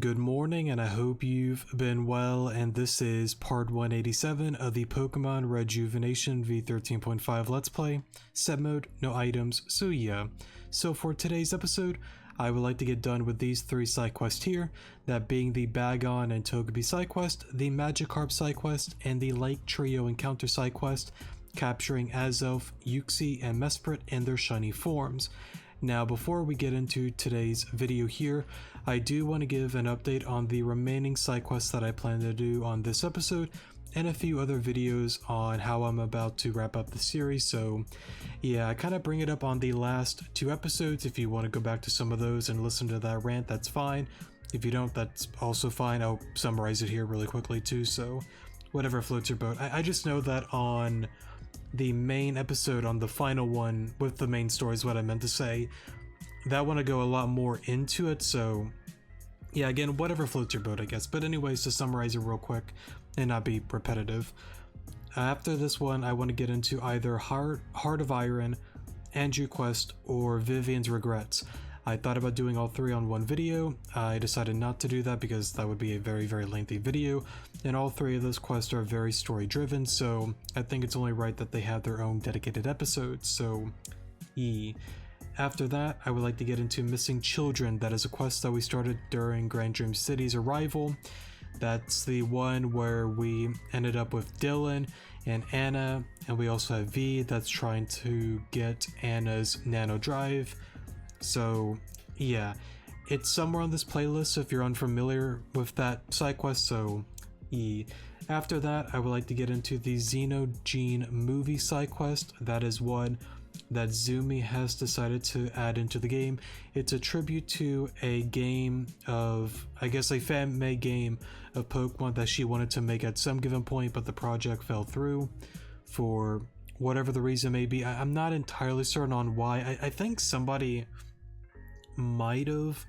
Good morning, and I hope you've been well, and this is part 187 of the Pokemon Rejuvenation V13.5 Let's Play. Set mode, no items, so yeah. So for today's episode, I would like to get done with these three side quests here, that being the Bagon and Togepi side quest, the Magikarp side quest, and the Lake Trio Encounter side quest, capturing Azelf, Uxie, and Mesprit in their shiny forms. Now, before we get into today's video here, I do want to give an update on the remaining side quests that I plan to do on this episode, and a few other videos on how I'm about to wrap up the series. So yeah, I kind of bring it up on the last two episodes. If you want to go back to some of those and listen to that rant, that's fine. If you don't, that's also fine. I'll summarize it here really quickly too, so whatever floats your boat. I just know that on the main episode, on the final one with the main story is what I meant to say, that I want to go a lot more into it. So yeah, again, whatever floats your boat, I guess. But anyways, to summarize it real quick and not be repetitive, after this one I want to get into either Heart of Iron, Andrew Quest, or Vivian's Regrets. I thought about doing all three on one video. I decided not to do that because that would be a very lengthy video, and all three of those quests are very story driven, so I think it's only right that they have their own dedicated episodes. So after that, I would like to get into Missing Children. That is a quest that we started during Grand Dream City's arrival. That's the one where we ended up with Dylan and Anna, and we also have V that's trying to get Anna's Nano Drive. So yeah, it's somewhere on this playlist if you're unfamiliar with that side quest. So after that, I would like to get into the Xenogene movie side quest. That is one that Zumi has decided to add into the game. It's a tribute to a game of, I guess, a fan-made game of Pokemon that she wanted to make at some given point, but the project fell through for whatever the reason may be. I'm not entirely certain on why. I think somebody might have,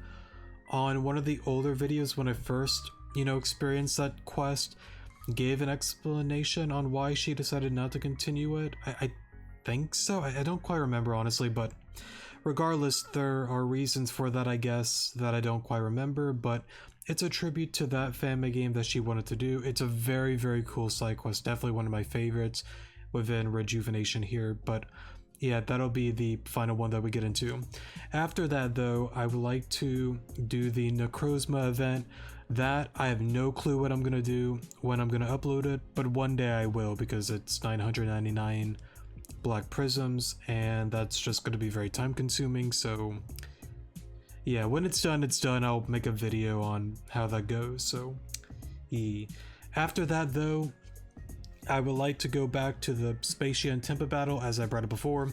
on one of the older videos when I first, experienced that quest, gave an explanation on why she decided not to continue it. I think so. I don't quite remember, honestly, but regardless, there are reasons for that, I guess, that I don't quite remember, but it's a tribute to that fan-made game that she wanted to do. It's a very cool side quest, definitely one of my favorites within Rejuvenation here. But yeah, that'll be the final one that we get into. After that, though, I would like to do the Necrozma event. That I have no clue what I'm gonna do, when I'm gonna upload it, but one day I will, because it's 999 black prisms, and that's just gonna be very time consuming. So yeah, when it's done, it's done. I'll make a video on how that goes. So after that, though, I would like to go back to the Spacia and Tempa battle, as I brought it before,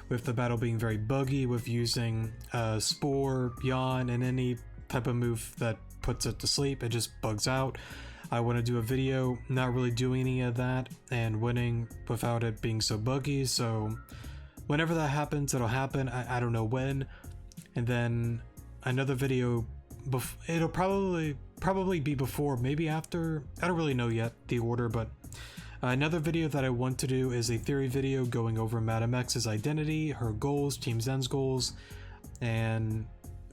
with the battle being very buggy, with using Spore, Yawn, and any type of move that puts it to sleep. It just bugs out. I want to do a video not really doing any of that and winning without it being so buggy. So whenever that happens, it'll happen. I don't know when. And then another video, it'll probably be before, maybe after. I don't really know yet the order, but another video that I want to do is a theory video going over Madame X's identity, her goals, Team Zen's goals, and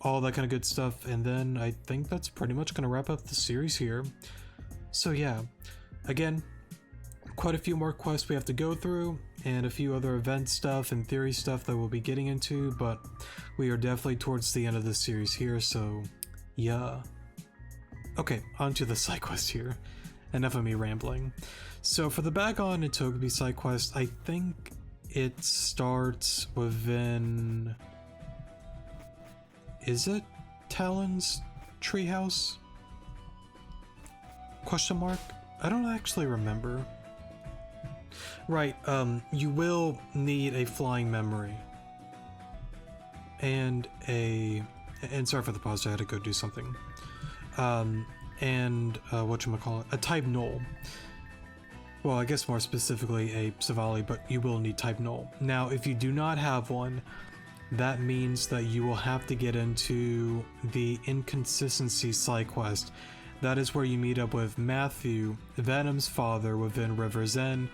all that kind of good stuff. And then I think that's pretty much going to wrap up the series here. So yeah, again, quite a few more quests we have to go through, and a few other event stuff and theory stuff that we'll be getting into, but we are definitely towards the end of this series here, so yeah. Okay, on to the side quest here. Enough of me rambling. So for the Bagon and Togepi side quest, I think it starts within... is it Talon's treehouse? Question mark? I don't actually remember. Right, you will need a flying memory. And sorry for the pause, I had to go do something. Whatchamacallit, a type null. Well, I guess more specifically a Savali, but you will need type null. Now, if you do not have one, that means that you will have to get into the Inconsistency side quest. That is where you meet up with Matthew, Venom's father within River's End,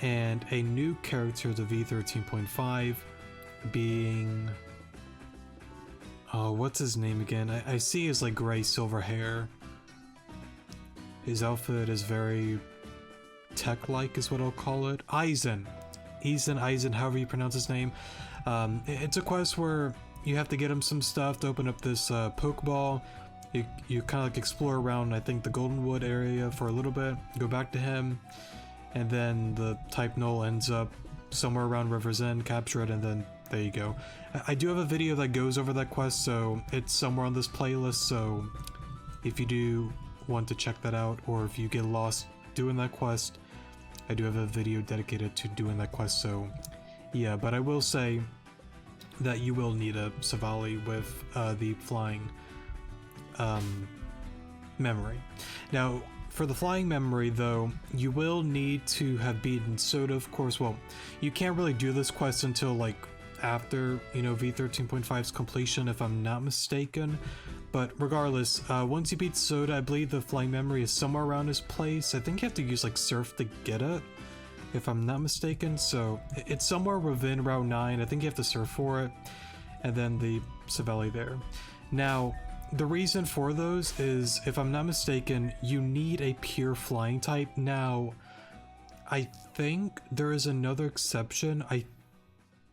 and a new character to V13.5 being... oh, what's his name again? I see his like gray silver hair. His outfit is very tech-like is what I'll call it. Eisen, however you pronounce his name. It's a quest where you have to get him some stuff to open up this Pokeball. You kind of like explore around, I think, the Goldenwood area for a little bit, go back to him, and then the type null ends up somewhere around River's End, capture it, and then there you go. I do have a video that goes over that quest, so it's somewhere on this playlist, so if you do want to check that out, or if you get lost doing that quest, I do have a video dedicated to doing that quest, so yeah. But I will say that you will need a Savali with the flying memory. Now, for the flying memory though, you will need to have beaten Soda, of course. Well, you can't really do this quest until like after, you know, V13.5's completion, if I'm not mistaken. But regardless, once you beat Soda, I believe the flying memory is somewhere around his place. I think you have to use like Surf to get it, if I'm not mistaken. So it's somewhere within Route 9. I think you have to Surf for it, and then the Savali there. Now, the reason for those is, if I'm not mistaken, you need a pure flying type. Now, I think there is another exception. I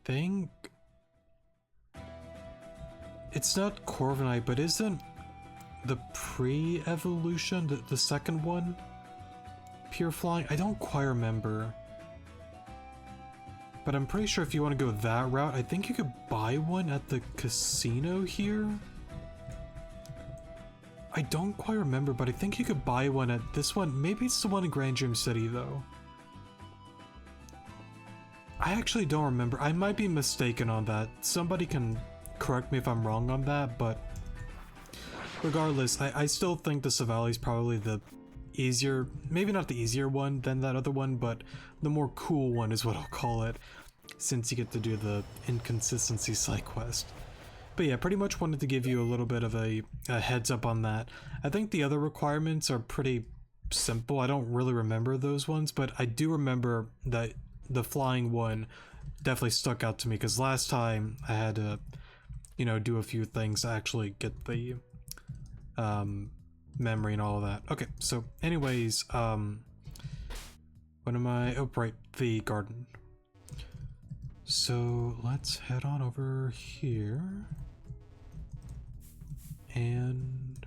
think it's not Corviknight, but isn't the pre-evolution, the second one, pure flying? I don't quite remember, but I'm pretty sure if you want to go that route, I think you could buy one at the casino here. I don't quite remember, but I think you could buy one at this one. Maybe it's the one in Grand Dream City though. I actually don't remember. I might be mistaken on that. Somebody can correct me if I'm wrong on that, but regardless, I still think the Savali is probably the easier, maybe not the easier one than that other one, but the more cool one is what I'll call it, since you get to do the inconsistency side quest. But yeah, pretty much wanted to give you a little bit of a heads up on that. I think the other requirements are pretty simple. I don't really remember those ones, but I do remember that the flying one definitely stuck out to me, because last time I had to, you know, do a few things to actually get the memory and all of that. Okay, so anyways, what am I? Oh, right, the garden. So let's head on over here. And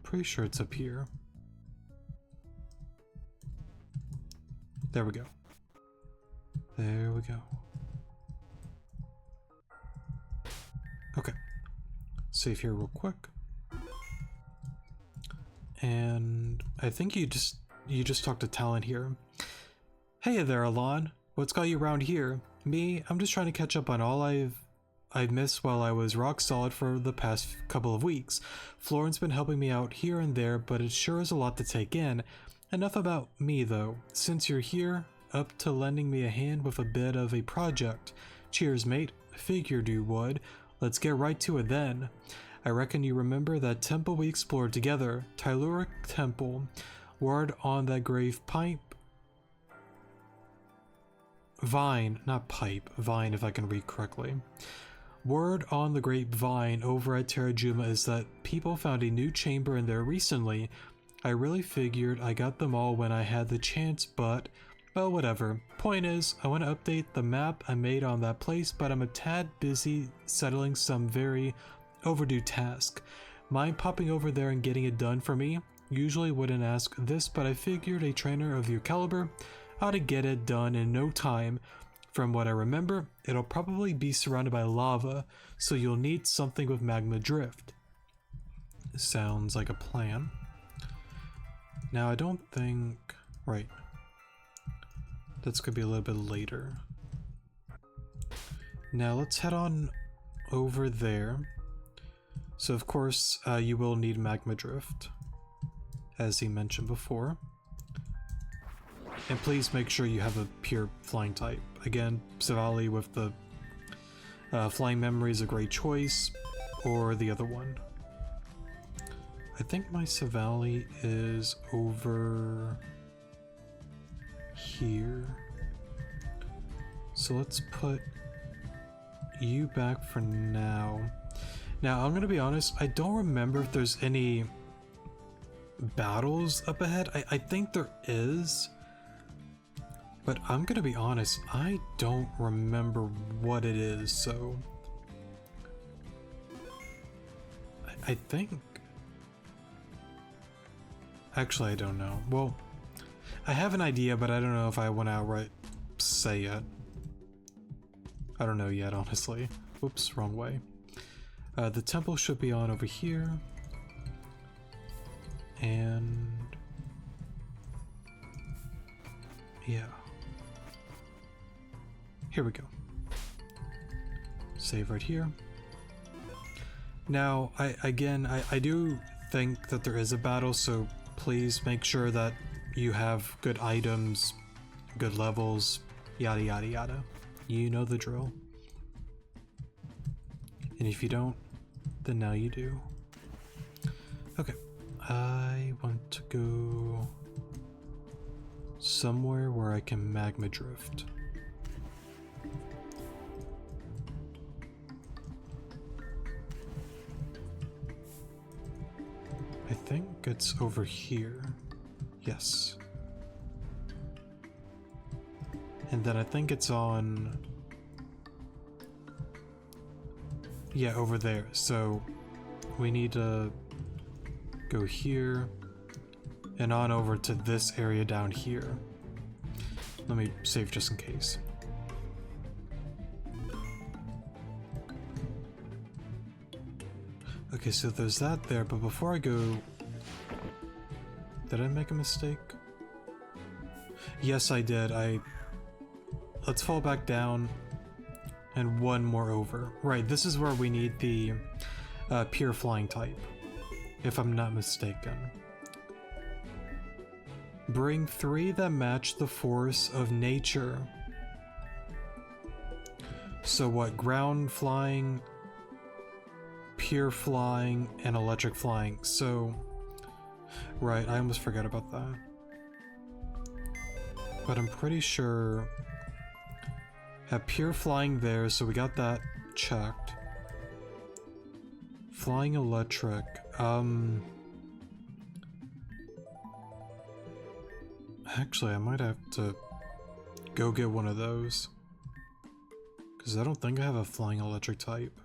pretty sure it's up here. There we go. There we go. Okay. Save here real quick. And I think you just talked to Talon here. Hey there, Alon. What's got you around here? Me? I'm just trying to catch up on all I've missed while I was rock solid for the past couple of weeks. Florin's been helping me out here and there, but it sure is a lot to take in. Enough about me though. Since you're here, up to lending me a hand with a bit of a project. Cheers, mate. Figured you would. Let's get right to it then. I reckon you remember that temple we explored together. Telluric Temple. Word on that grave pipe. Vine, not pipe. Vine, if I can read correctly. Word on the grapevine over at Terrajuma is that people found a new chamber in there recently. I really figured I got them all when I had the chance, but, well, whatever. Point is, I want to update the map I made on that place, but I'm a tad busy settling some very overdue task. Mind popping over there and getting it done for me? Usually wouldn't ask this, but I figured a trainer of your caliber ought to get it done in no time. From what I remember, it'll probably be surrounded by lava, so you'll need something with magma drift. Sounds like a plan. Now I don't think... right. That's gonna be a little bit later. Now let's head on over there. So of course, you will need magma drift, as he mentioned before. And please make sure you have a pure flying type. Again, Savali with the flying memory is a great choice, or the other one. I think my Savali is over here. So let's put you back for now. Now, I'm gonna be honest, I don't remember if there's any battles up ahead. I think there is, but I'm gonna be honest, I don't remember what it is, so I think, actually I don't know. Well, I have an idea, but I don't know if I want to outright say it. I don't know yet, honestly. Oops, wrong way. The temple should be on over here. And yeah. Here we go. Save right here. Now, I do think that there is a battle, so please make sure that you have good items, good levels, yada yada yada. You know the drill. And if you don't, then now you do. Okay, I want to go somewhere where I can magma drift. I think it's over here. Yes. And then I think it's on... yeah, over there. So we need to go here and on over to this area down here. Let me save just in case. Okay, so there's that there, but before I go... did I make a mistake? Yes, I did. Let's fall back down and one more over. Right, this is where we need the pure flying type, if I'm not mistaken. Bring 3 that match the force of nature. So what? Ground flying, pure flying, and electric flying. So, right, I almost forgot about that. But I'm pretty sure... have pure flying there, so we got that checked. Flying electric. Actually, I might have to go get one of those. Because I don't think I have a flying electric type.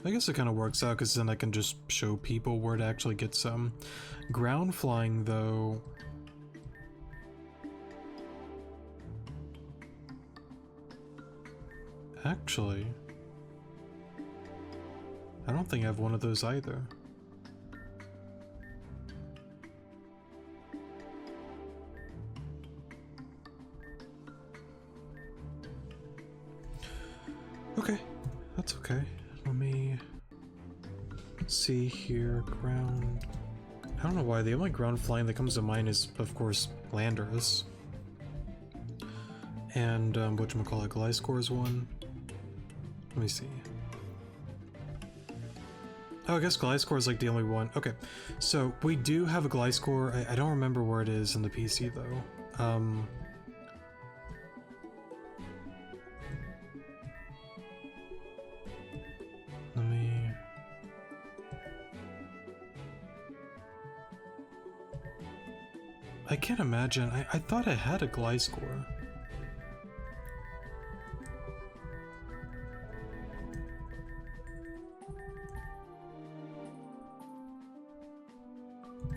I guess it kind of works out, because then I can just show people where to actually get some. Ground flying, though... actually, I don't think I have one of those either. Okay, that's okay. Let me see here. Ground. I don't know why the only ground flying that comes to mind is, of course, Landers. And whatchamacallit, Gliscor is one. Let me see. Oh, I guess Gliscor is like the only one. Okay, so we do have a Gliscor. I don't remember where it is in the PC though. Let me... I can't imagine. I thought I had a Gliscor.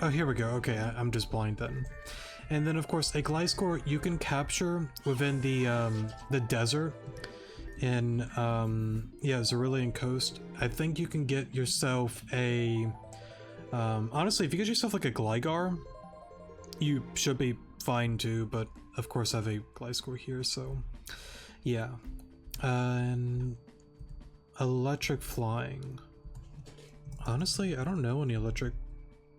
Oh, here we go. Okay, I'm just blind then. And then, of course, a Gliscor you can capture within the desert in, yeah, Cerulean Coast. I think you can get yourself a, honestly, if you get yourself like a Gligar, you should be fine too, but of course I have a Gliscor here, so yeah. And electric flying. Honestly, I don't know any electric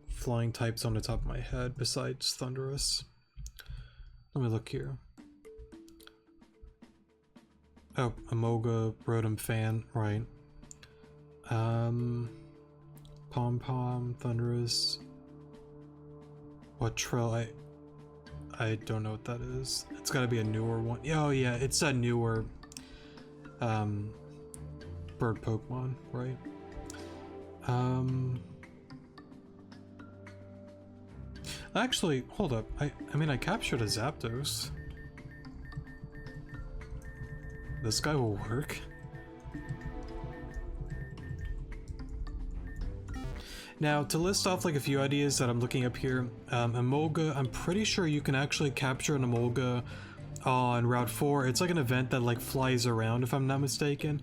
flying types on the top of my head besides Thundurus. Let me look here. Oh, Amoga, Rotom Fan, right. Pom Pom, Thundurus. What Trill? I don't know what that is. It's gotta be a newer one. Oh yeah, it's a newer bird Pokemon, right? Actually, hold up. I mean, I captured a Zapdos. This guy will work. Now, to list off like a few ideas that I'm looking up here, Emolga, I'm pretty sure you can actually capture an Emolga on Route 4. It's like an event that like flies around, if I'm not mistaken.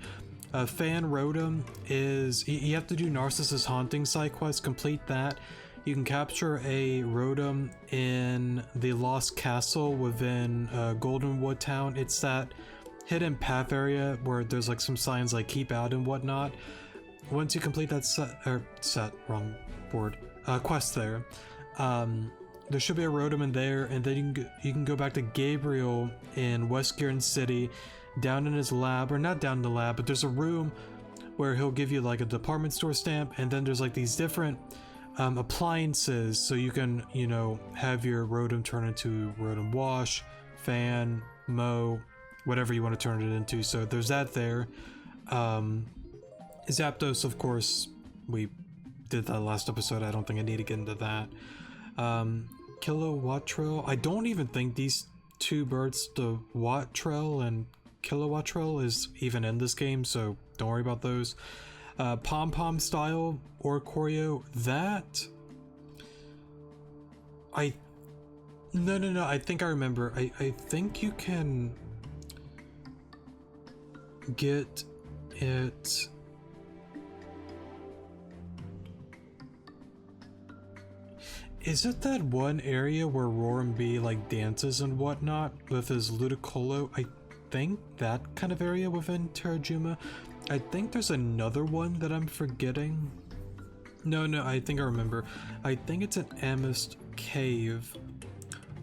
Fan Rotom is, you have to do Narcissus Haunting side quest, complete that. You can capture a Rotom in the Lost Castle within Goldenwood Town. It's that hidden path area where there's like some signs like keep out and whatnot. Once you complete that quest there, there should be a Rotom in there, and then you can go back to Gabriel in West Garden City, down in his lab, or not down in the lab, but there's a room where he'll give you like a department store stamp, and then there's like these different appliances, so you can, you know, have your Rotom turn into Rotom Wash, Fan, Mow, whatever you want to turn it into. So there's that there. Zapdos, of course, we did that last episode. I don't think I need to get into that. Kilowattrel. I don't even think these two birds, the Wattrel and Kilowattrel, is even in this game, so don't worry about those. Pom-Pom style Oricorio, that... No, I think I remember. I think you can get it... Is it that one area where Roaring like dances and whatnot with his Ludicolo? I think that kind of area within Terrajuma. I think there's another one that I'm forgetting. No, I think I remember. I think it's an Amist Cave.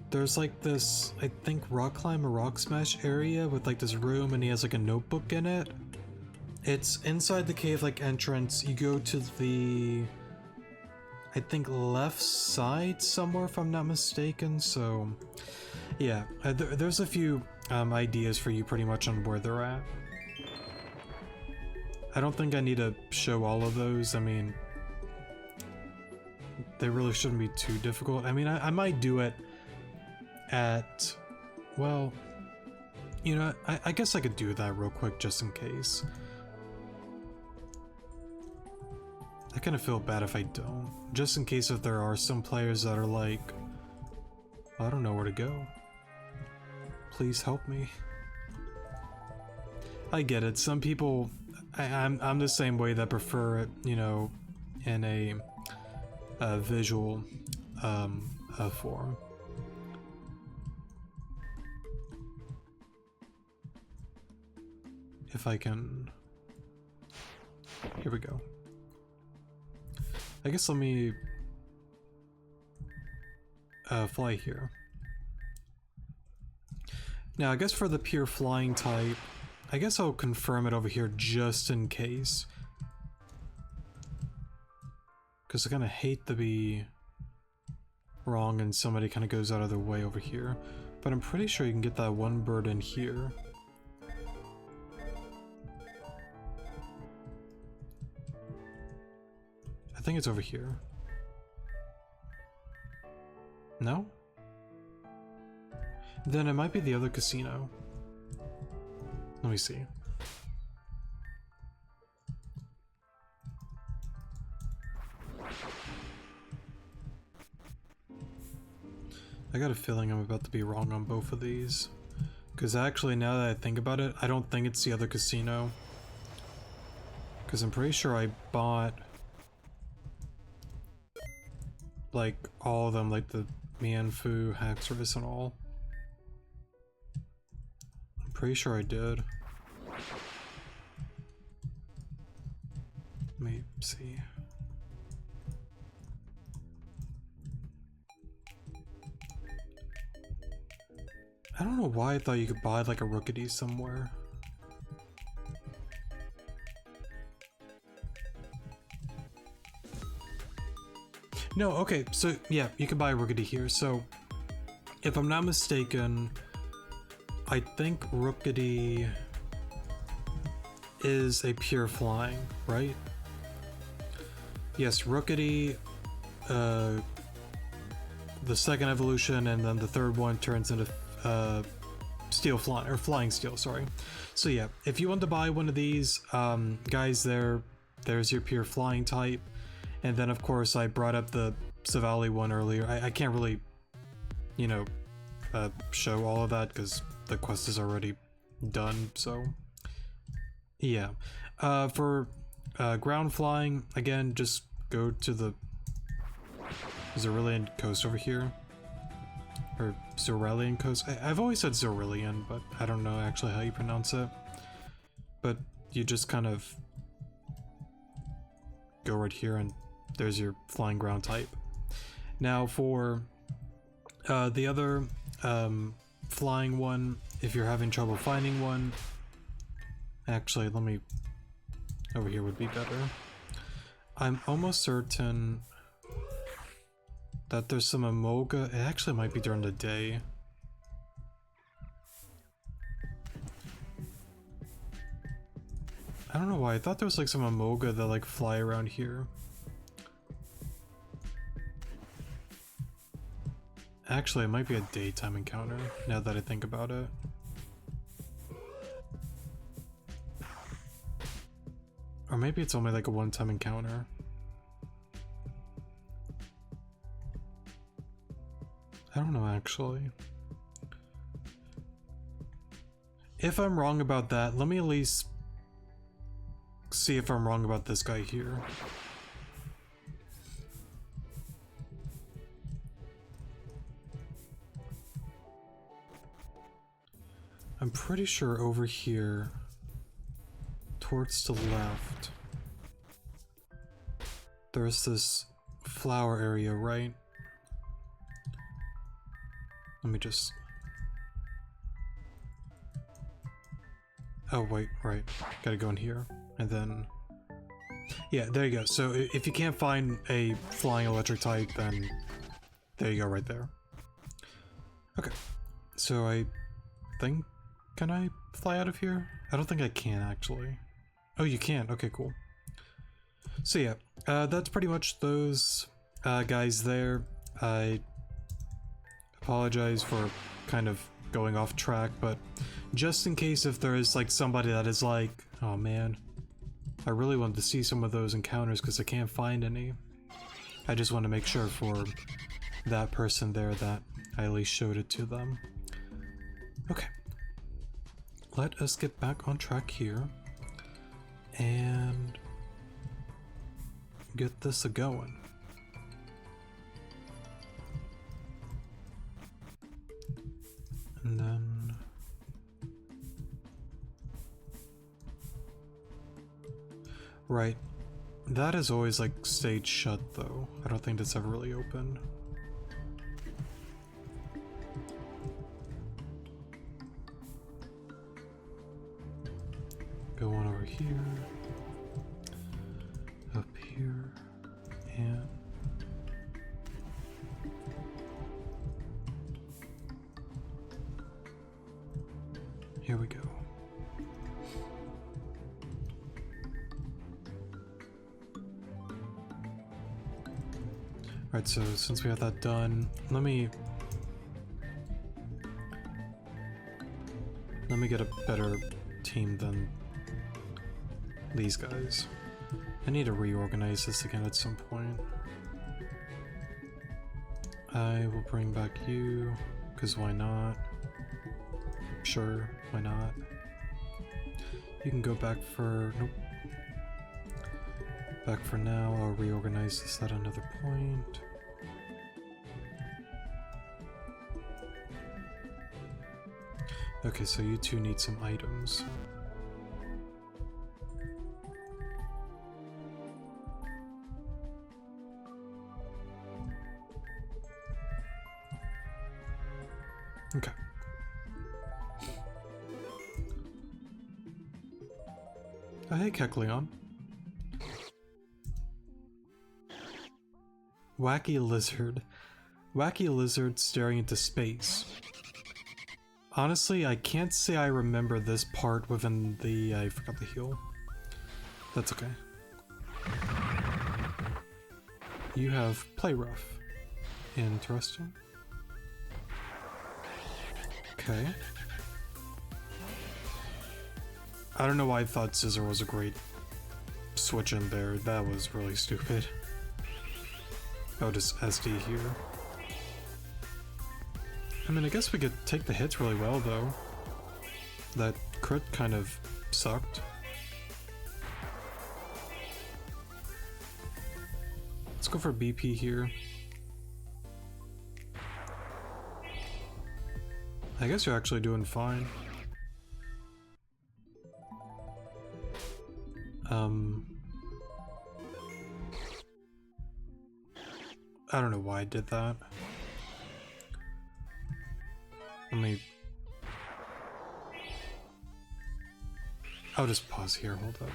There's like this, I think, rock climb or rock smash area with like this room, and he has like a notebook in it. It's inside the cave like entrance. You go to the, I think, left side somewhere, if I'm not mistaken. So yeah, there's a few ideas for you pretty much on where they're at. I don't think I need to show all of those. I mean, they really shouldn't be too difficult. I mean, I might do it at, well, you know, I guess I could do that real quick just in case. I kind of feel bad if I don't. Just in case if there are some players that are like, I don't know where to go. Please help me. I get it. Some people, I'm the same way, that prefer it, you know, in a visual form. If I can, here we go. I guess let me fly here. Now, I guess for the pure flying type, I guess I'll confirm it over here just in case. Because I kind of hate to be wrong and somebody kind of goes out of their way over here. But I'm pretty sure you can get that one bird in here. I think it's over here. No? Then it might be the other casino. Let me see. I got a feeling I'm about to be wrong on both of these. Because actually, now that I think about it, I don't think it's the other casino. Because I'm pretty sure I bought like all of them, like the Mianfu, Haxorus, and all. I'm pretty sure I did. Let me see. I don't know why I thought you could buy like a Rookity somewhere. No, okay, so yeah, you can buy a Rookity here. So, if I'm not mistaken, I think Rookity is a pure flying, right? yes, Rookity, the second evolution, and then the third one turns into steel flying, or flying steel, sorry. So yeah, if you want to buy one of these, guys, there's your pure flying type. And then of course I brought up the Savali one earlier. I can't really, you know, show all of that because the quest is already done, so yeah. For ground flying, again, just go to the Zerillian coast over here. Or Zerillian coast. I've always said Zerillian, but I don't know actually how you pronounce it. But you just kind of go right here and there's your flying ground type. Now for the other flying one, if you're having trouble finding one, actually let me, over here would be better. I'm almost certain that there's some Amoga. It actually might be during the day. I don't know why, I thought there was like some Amoga that like fly around here. Actually, it might be a daytime encounter, now that I think about it. Or maybe it's only like a one-time encounter. I don't know, actually. If I'm wrong about that, let me at least see if I'm wrong about this guy here. I'm pretty sure over here, towards the left, there's this flower area, right? Let me just... Oh wait, right. Gotta go in here. And then... Yeah, there you go. So if you can't find a flying electric type, then there you go right there. Okay. So I think... Can I fly out of here? I don't think I can, actually. Oh, you can. Okay, cool. So yeah, that's pretty much those guys there. I apologize for kind of going off track, but just in case if there is like somebody that is like, oh man, I really wanted to see some of those encounters because I can't find any. I just want to make sure for that person there that I at least showed it to them. Okay. Let us get back on track here and get this a-going. And then... Right. That is always like stayed shut though. I don't think that's ever really opened. Go on over here, up here, and here we go. Alright, so since we have that done, let me get a better team than these guys. I need to reorganize this again at some point. I will bring back you, because why not? Sure, why not? You can go back for... nope. Back for now, I'll reorganize this at another point. Okay, so you two need some items. Okay. Oh, hey, Kecleon. Wacky lizard. Wacky lizard staring into space. Honestly, I can't say I remember this part within the... I forgot the heal. That's okay. you have Play Rough. Interesting. Okay. I don't know why I thought Scissor was a great switch in there. That was really stupid. Oh, just SD here. I mean, I guess we could take the hits really well, though. That crit kind of sucked. Let's go for BP here. I guess you're actually doing fine. I don't know why I did that. Let me... I'll just pause here, hold up.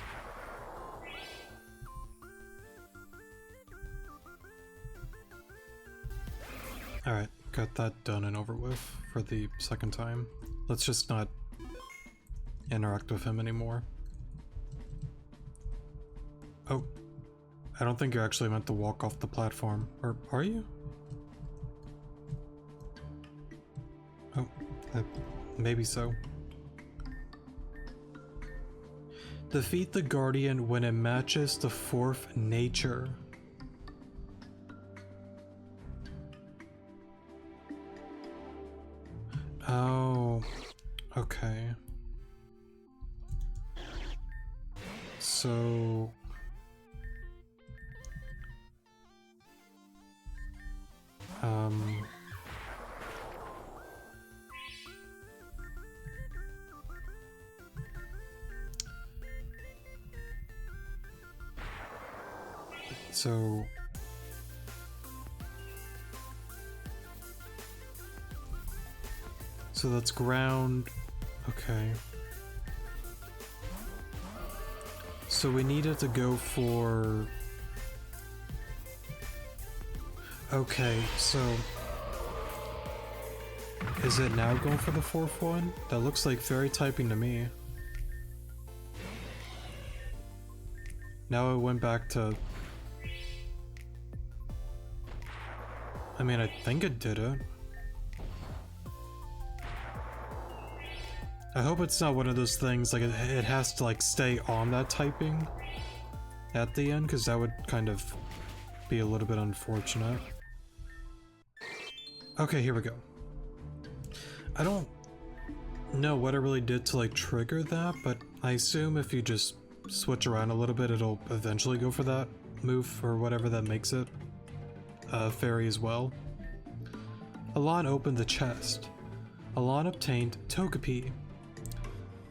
Alright, got that done and over with for the second time. Let's just not interact with him anymore. Oh, I don't think you're actually meant to walk off the platform. Or are you? Oh, maybe so. Defeat the Guardian when it matches the 4th nature. Oh, okay. So... So that's ground. Okay. So we needed to go for... Okay, so... Is it now going for the 4th one? That looks like fairy typing to me. Now it went back to... I mean, I think it did it. I hope it's not one of those things, like it has to like stay on that typing at the end, because that would kind of be a little bit unfortunate. Okay, here we go. I don't know what it really did to like trigger that, but I assume if you just switch around a little bit, it'll eventually go for that move or whatever that makes it fairy as well. Alon opened the chest. Alon obtained Togepi.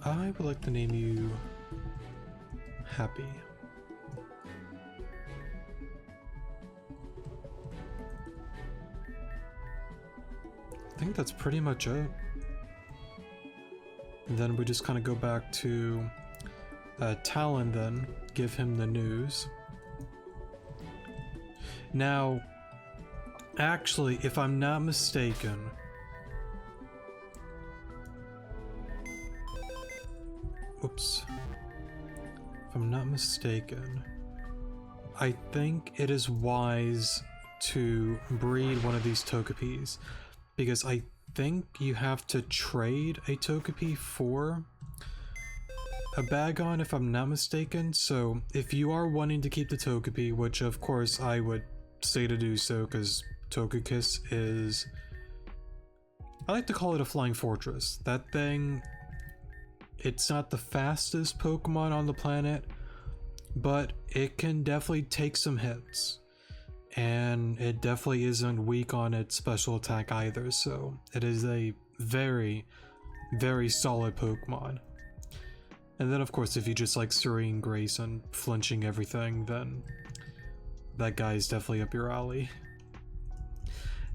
I would like to name you Happy. I think that's pretty much it. And then we just kind of go back to Talon then, give him the news. Now, actually, if I'm not mistaken, oops. If I'm not mistaken, I think it is wise to breed one of these Togepis, because I think you have to trade a Togepi for a Bagon, if I'm not mistaken. So if you are wanting to keep the Togepi, which of course I would say to do so, because Togekiss is... I like to call it a flying fortress. That thing... It's not the fastest Pokemon on the planet, but it can definitely take some hits. And it definitely isn't weak on its special attack either, so it is a very, very solid Pokemon. And then of course if you just like Serene Grace and flinching everything, then that guy is definitely up your alley.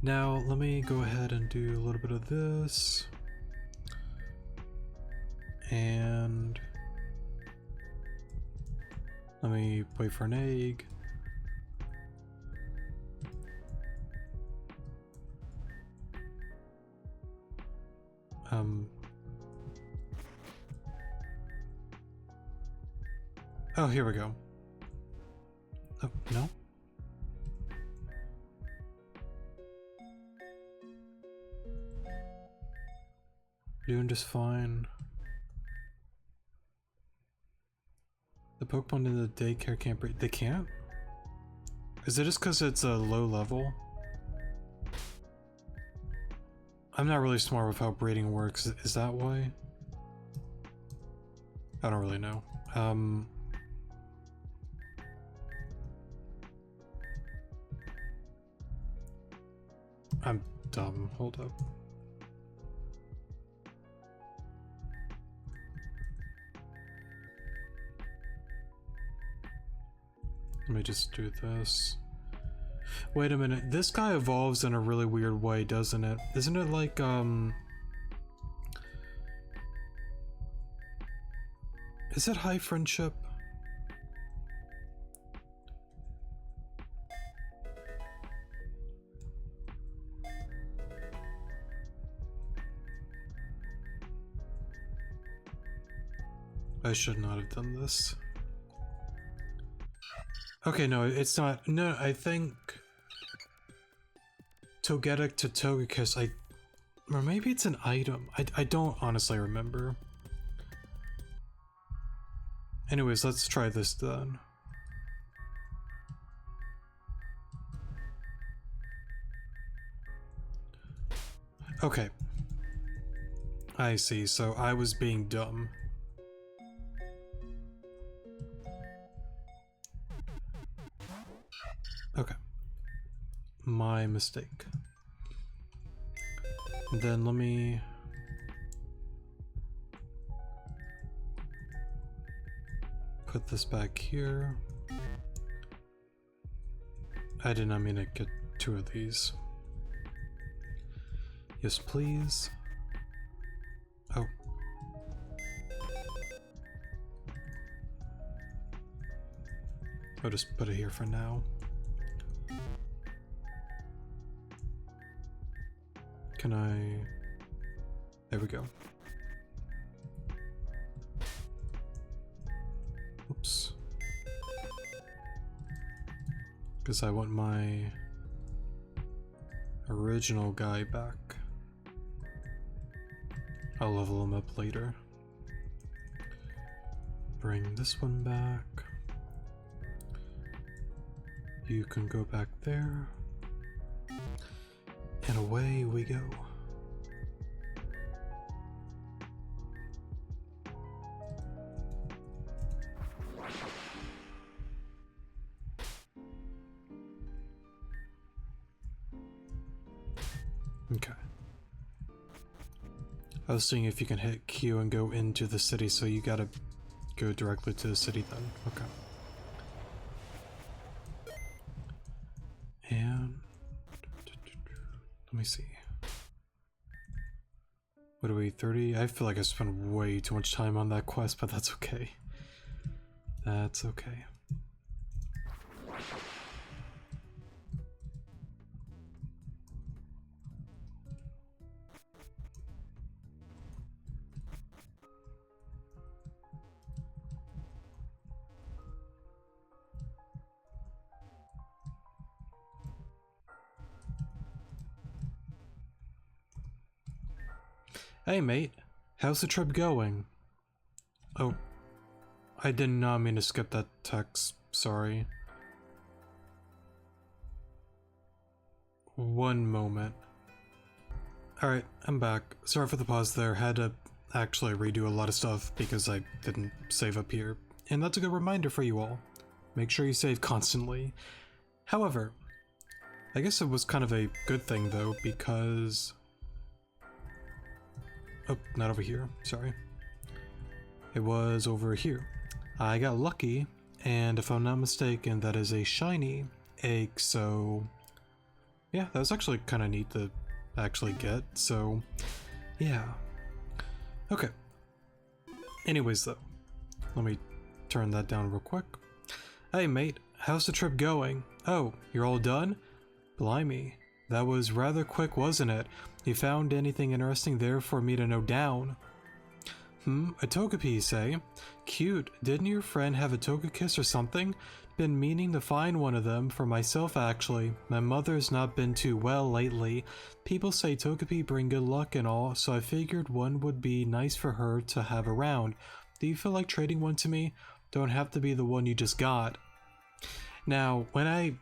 Now let me go ahead and do a little bit of this. And let me wait for an egg. Oh, here we go. Oh, no? Doing just fine. The Pokemon in the daycare can't breed. They can't? Is it just because it's a low level? I'm not really smart with how breeding works. Is that why? I don't really know. I'm dumb. Hold up. Let me just do this. Wait a minute. This guy evolves in a really weird way, doesn't it? Isn't it like, is it high friendship? I should not have done this. Okay, no, it's not. No, I think Togetic to Togekiss, or maybe it's an item. I don't honestly remember. Anyways, let's try this then. Okay. I see, so I was being dumb. Okay. My mistake. Then let me... put this back here. I did not mean to get 2 of these. Yes, please. Oh. I'll just put it here for now. Can I... There we go. Oops. Because I want my original guy back. I'll level him up later. Bring this one back. You can go back there. And away we go. Okay. I was seeing if you can hit Q and go into the city, so you gotta go directly to the city then. Okay. And let me see. What are we, 30? I feel like I spent way too much time on that quest, but that's okay. That's okay. Hey mate, how's the trip going? Oh, I did not mean to skip that text, sorry. One moment. Alright, I'm back. Sorry for the pause there, had to actually redo a lot of stuff because I didn't save up here. And that's a good reminder for you all. Make sure you save constantly. However, I guess it was kind of a good thing though, because... Oh, not over here, sorry. It was over here. I got lucky, and if I'm not mistaken, that is a shiny egg, so... Yeah, that was actually kind of neat to actually get, so... Yeah. Okay. Anyways though, let me turn that down real quick. Hey mate, how's the trip going? Oh, you're all done? Blimey, that was rather quick, wasn't it? You found anything interesting there for me to note down? A Togepi, say? Cute. Didn't your friend have a Togekiss or something? Been meaning to find one of them for myself actually. My mother's not been too well lately. People say Togepi bring good luck and all, so I figured one would be nice for her to have around. Do you feel like trading one to me? Don't have to be the one you just got. Now, when I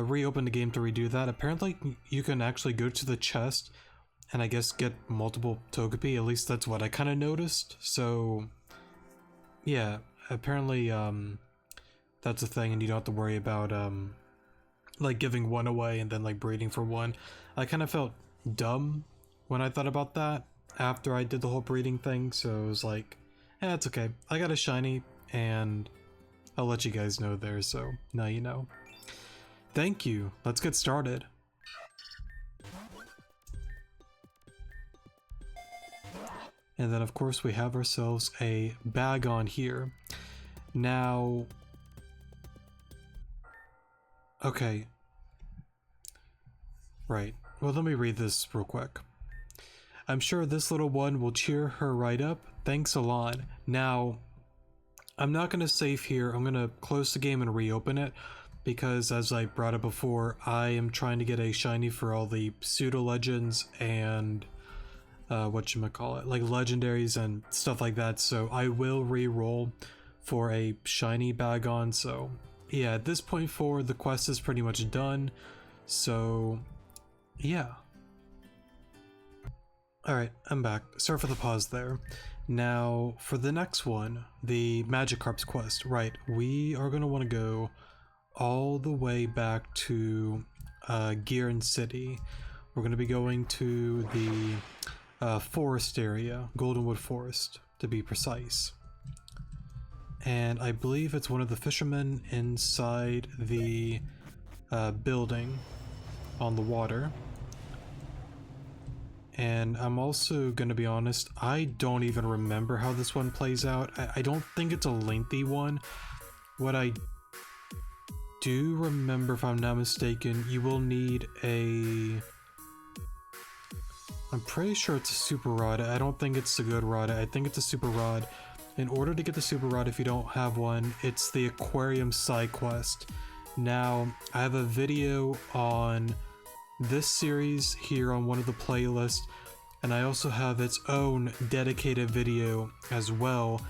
reopened the game to redo that, apparently you can actually go to the chest and I guess get multiple Togepi. At least that's what I kind of noticed. So yeah, apparently that's a thing, and you don't have to worry about like giving one away and then like breeding for one. I kind of felt dumb when I thought about that after I did the whole breeding thing, so it was like, eh, it's okay. I got a shiny and I'll let you guys know there, so now you know. Thank you. Let's get started. And then of course we have ourselves a bag on here. Now, okay. Right. Well, let me read this real quick. I'm sure this little one will cheer her right up. Thanks a lot. Now, I'm not going to save here. I'm going to close the game and reopen it because, as I brought up before, I am trying to get a shiny for all the pseudo legends and whatchamacallit, like legendaries and stuff like that. So I will re-roll for a shiny Bagon. So yeah, at this point forward, the quest is pretty much done. So yeah. Alright, I'm back. Sorry for the pause there. Now, for the next one, the Magikarp's quest. Right, we are going to want to go all the way back to Giran City. We're going to be going to the forest area, Goldenwood Forest to be precise. And I believe it's one of the fishermen inside the building on the water. And I'm also gonna be honest, I don't even remember how this one plays out. I don't think it's a lengthy one. What I do remember, if I'm not mistaken, you will need a... I'm pretty sure it's a super rod. I don't think it's a good rod. I think it's a super rod. In order to get the super rod, if you don't have one, it's the aquarium side quest. Now, I have a video on this series here on one of the playlists, and I also have its own dedicated video as well,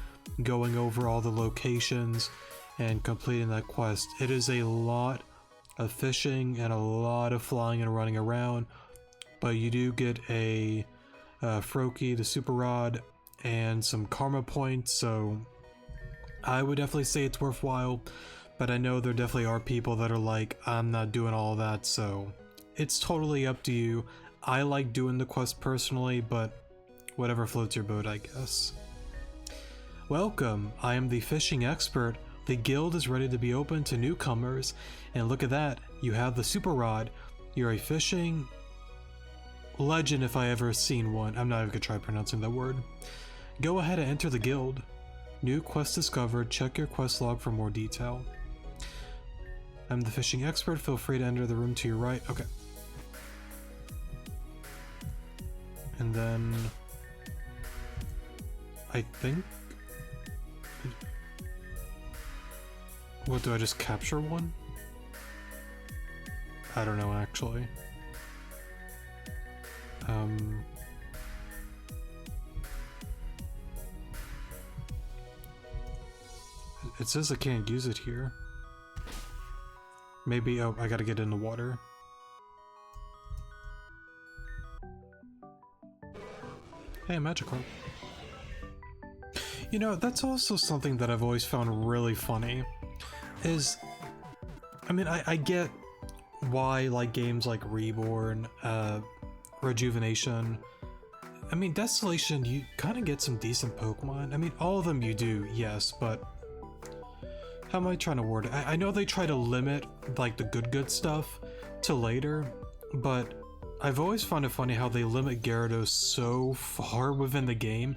going over all the locations and completing that quest. It is a lot of fishing and a lot of flying and running around, but you do get a Froakie, the super rod, and some karma points, so I would definitely say it's worthwhile. But I know there definitely are people that are like, I'm not doing all that, so it's totally up to you. I like doing the quest personally, but whatever floats your boat, I guess. Welcome, I am the fishing expert. The guild is ready to be open to newcomers, and look at that, you have the super rod. You're a fishing legend if I ever seen one. I'm not even gonna try pronouncing that word. Go ahead and enter the guild. New quest discovered. Check your quest log for more detail. I'm the fishing expert. Feel free to enter the room to your right. Okay. And then I think... What, do I just capture one? I don't know actually. It says I can't use it here. Maybe, oh, I gotta get in the water. Hey, Magikarp. You know, that's also something that I've always found really funny. Is, I mean, I get why, like, games like Reborn, Rejuvenation, I mean, Desolation, you kind of get some decent Pokemon. I mean, all of them you do, yes, but how am I trying to word it? I know they try to limit, like, the good stuff to later, but I've always found it funny how they limit Gyarados so far within the game,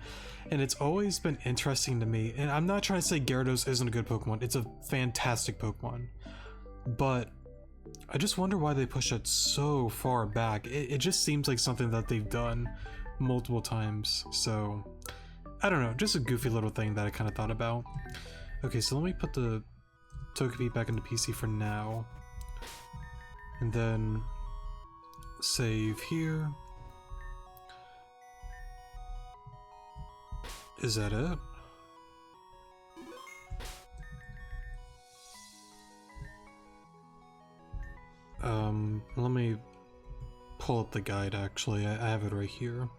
and it's always been interesting to me. And I'm not trying to say Gyarados isn't a good Pokemon, it's a fantastic Pokemon, but I just wonder why they push it so far back. It just seems like something that they've done multiple times, so I don't know, just a goofy little thing that I kind of thought about. Okay, so let me put the Togepi back into PC for now. And then save here. Is that it? Let me pull up the guide actually. I have it right here.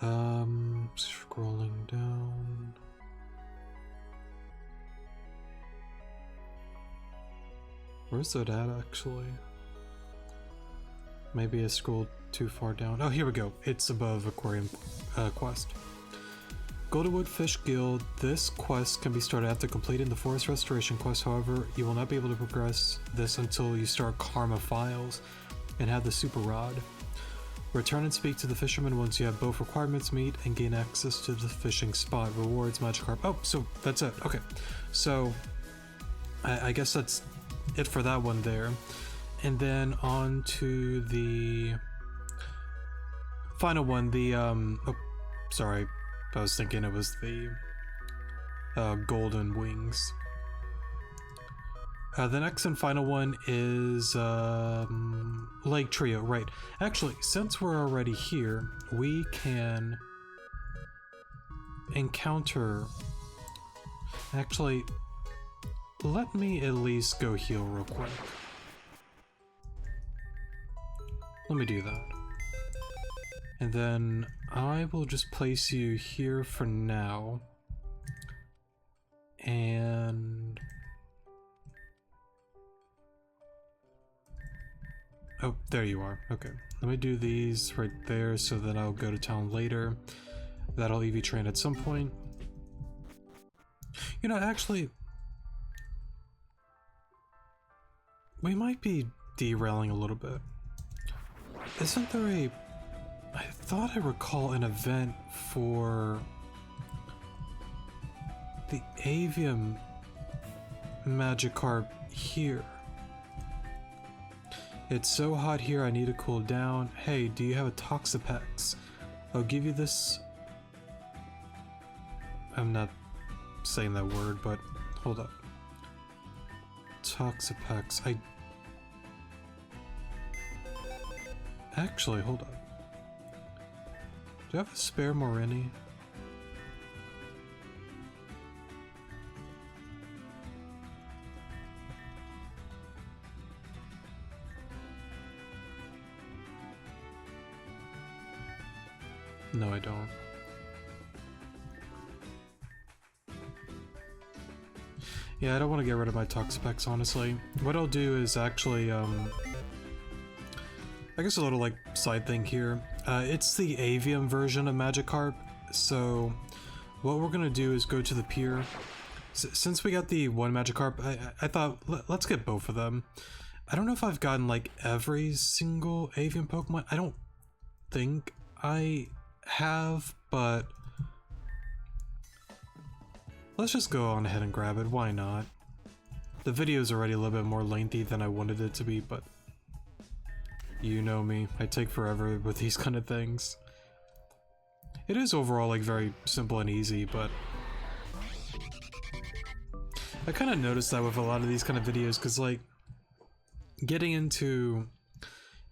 Scrolling down. Where's that at actually? Maybe I scrolled too far down. Oh, here we go. It's above Aquarium quest. Goldenwood Fish Guild. This quest can be started after completing the Forest Restoration quest. However, you will not be able to progress this until you start Karma Files and have the Super Rod. Return and speak to the fisherman once you have both requirements meet and gain access to the fishing spot. Rewards, Magikarp. Oh, so that's it. Okay. So, I guess that's it for that one there. And then on to the final one. The, oh, sorry. I was thinking it was the Golden Wings. The next and final one is Lake Trio, right. Actually, since we're already here, we can encounter... Actually, let me at least go heal real quick. Let me do that. And then I will just place you here for now. And... oh, there you are. Okay. Let me do these right there so that I'll go to town later. That'll EV train at some point. You know, actually... we might be derailing a little bit. Isn't there a... I thought I recall an event for the Avium Magikarp here. It's so hot here, I need to cool down. Hey, do you have a Toxapex? I'll give you this... I'm not saying that word, but hold up. Toxapex. Actually, hold up. Do I have a spare Morini? No, I don't. Yeah, I don't want to get rid of my Toxapex, honestly. What I'll do is actually, I guess a little, like, side thing here. It's the Avium version of Magikarp, so what we're gonna do is go to the pier. Since we got the one Magikarp, I thought, let's get both of them. I don't know if I've gotten, like, every single Avium Pokemon. I don't think I have, but let's just go on ahead and grab it. Why not? The video's already a little bit more lengthy than I wanted it to be, but you know me, I take forever with these kind of things. It is overall like very simple and easy, but I kind of noticed that with a lot of these kind of videos, because like getting into,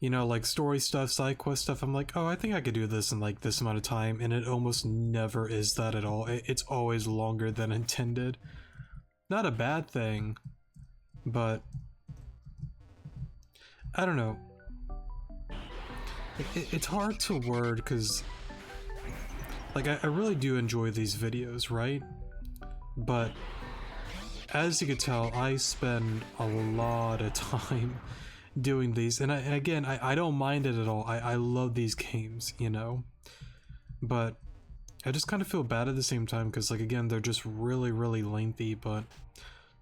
you know, like story stuff, side quest stuff, I'm like, oh, I think I could do this in like this amount of time, and it almost never is that at all. It's always longer than intended. Not a bad thing, but I don't know. It's hard to word because, like, I really do enjoy these videos, right? But as you can tell, I spend a lot of time doing these, and again, I don't mind it at all. I love these games, you know? But I just kind of feel bad at the same time because, like, again, they're just really, really lengthy, but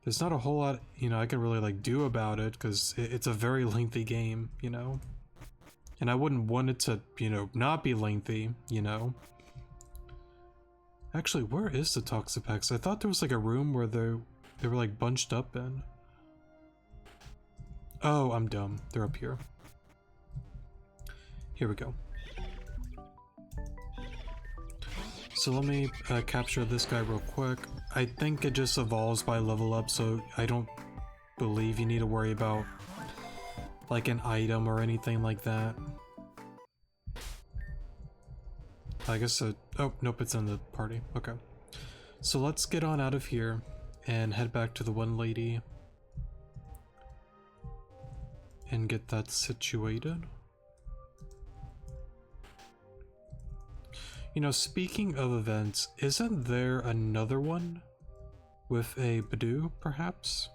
there's not a whole lot, you know, I can really, like, do about it because it's a very lengthy game, you know? And I wouldn't want it to, you know, not be lengthy, you know? Actually, where is the Toxapex? I thought there was like a room where they were like bunched up in. Oh, I'm dumb. They're up here. Here we go. So let me capture this guy real quick. I think it just evolves by level up, so I don't believe you need to worry about like an item or anything like that. I guess oh nope, it's in the party. Okay, so let's get on out of here and head back to the one lady and get that situated. You know, speaking of events, isn't there another one with a Badoo, perhaps?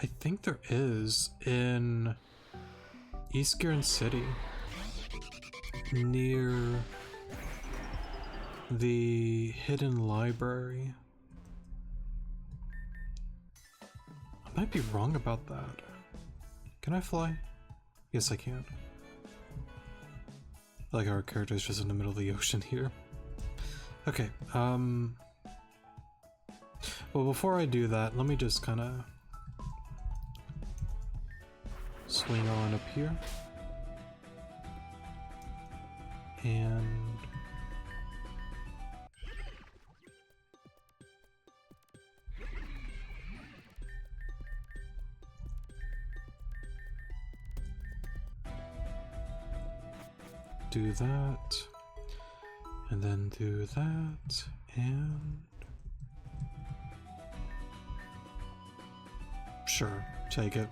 I think there is in East Garden City, near the hidden library. I might be wrong about that. Can I fly? Yes, I can. Like our character's just in the middle of the ocean here. Okay, well, before I do that, let me just kind of swing on up here. And do that, and then do that, and sure, take it.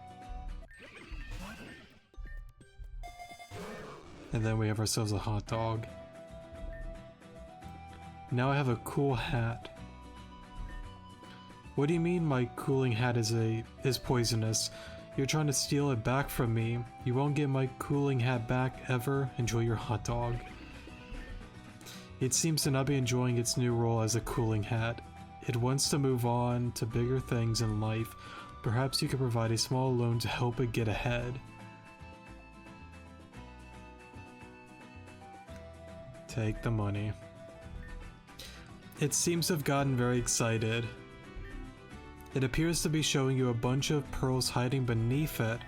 And then we have ourselves a hot dog. Now I have a cool hat. What do you mean my cooling hat is poisonous? You're trying to steal it back from me. You won't get my cooling hat back ever. Enjoy your hot dog. It seems to not be enjoying its new role as a cooling hat. It wants to move on to bigger things in life. Perhaps you could provide a small loan to help it get ahead. Take the money. It seems to have gotten very excited. It appears to be showing you a bunch of pearls hiding beneath it.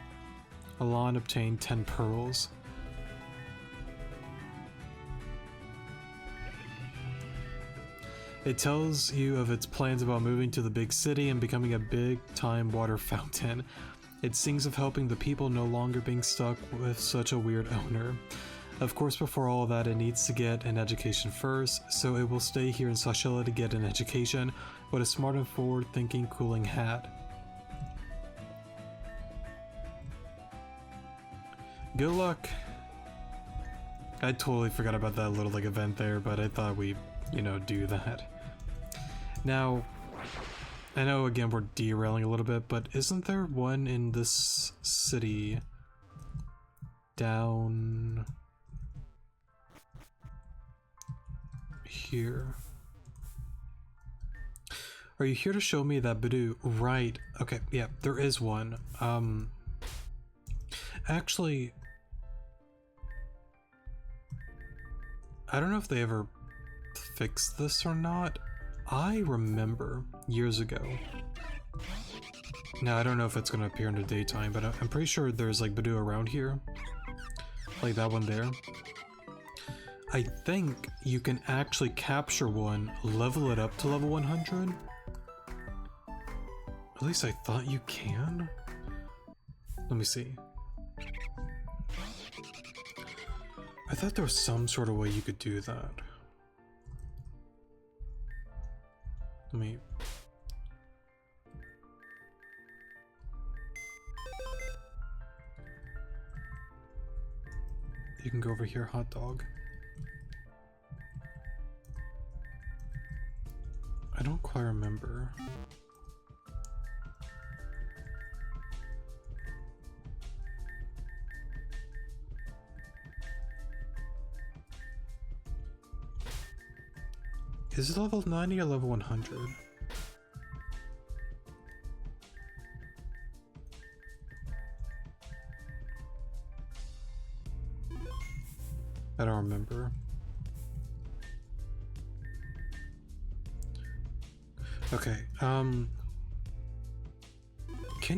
Alon obtained 10 pearls. It tells you of its plans about moving to the big city and becoming a big-time water fountain. It sings of helping the people, no longer being stuck with such a weird owner. Of course, before all of that, it needs to get an education first, so it will stay here in Sashila to get an education. What a smart and forward-thinking cooling hat. Good luck. I totally forgot about that little like event there, but I thought we'd, you know, do that. Now, I know again we're derailing a little bit, but isn't there one in this city down here? Are you here to show me that Badoo? Right. Okay, yeah, there is one. Actually, I don't know if they ever fixed this or not. I remember years ago. Now, I don't know if it's gonna appear in the daytime, but I'm pretty sure there's like Badoo around here. Like that one there. I think you can actually capture one, level it up to level 100. At least I thought you can. Let me see. I thought there was some sort of way you could do that. Let me... You can go over here, hot dog. I don't quite remember. Is it level 90 or level 100? I don't remember. Okay, can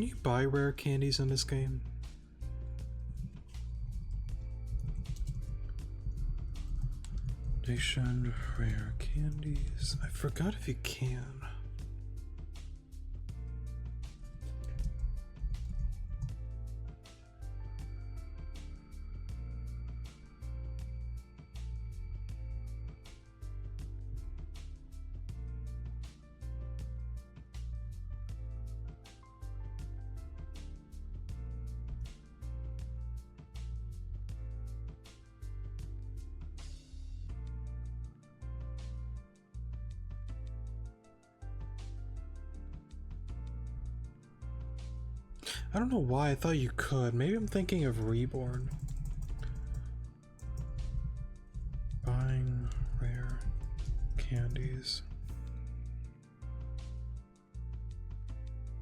you buy rare candies in this game? Nation rare candies. I forgot if you can. I don't know why I thought you could. Maybe I'm thinking of Reborn. Buying rare candies.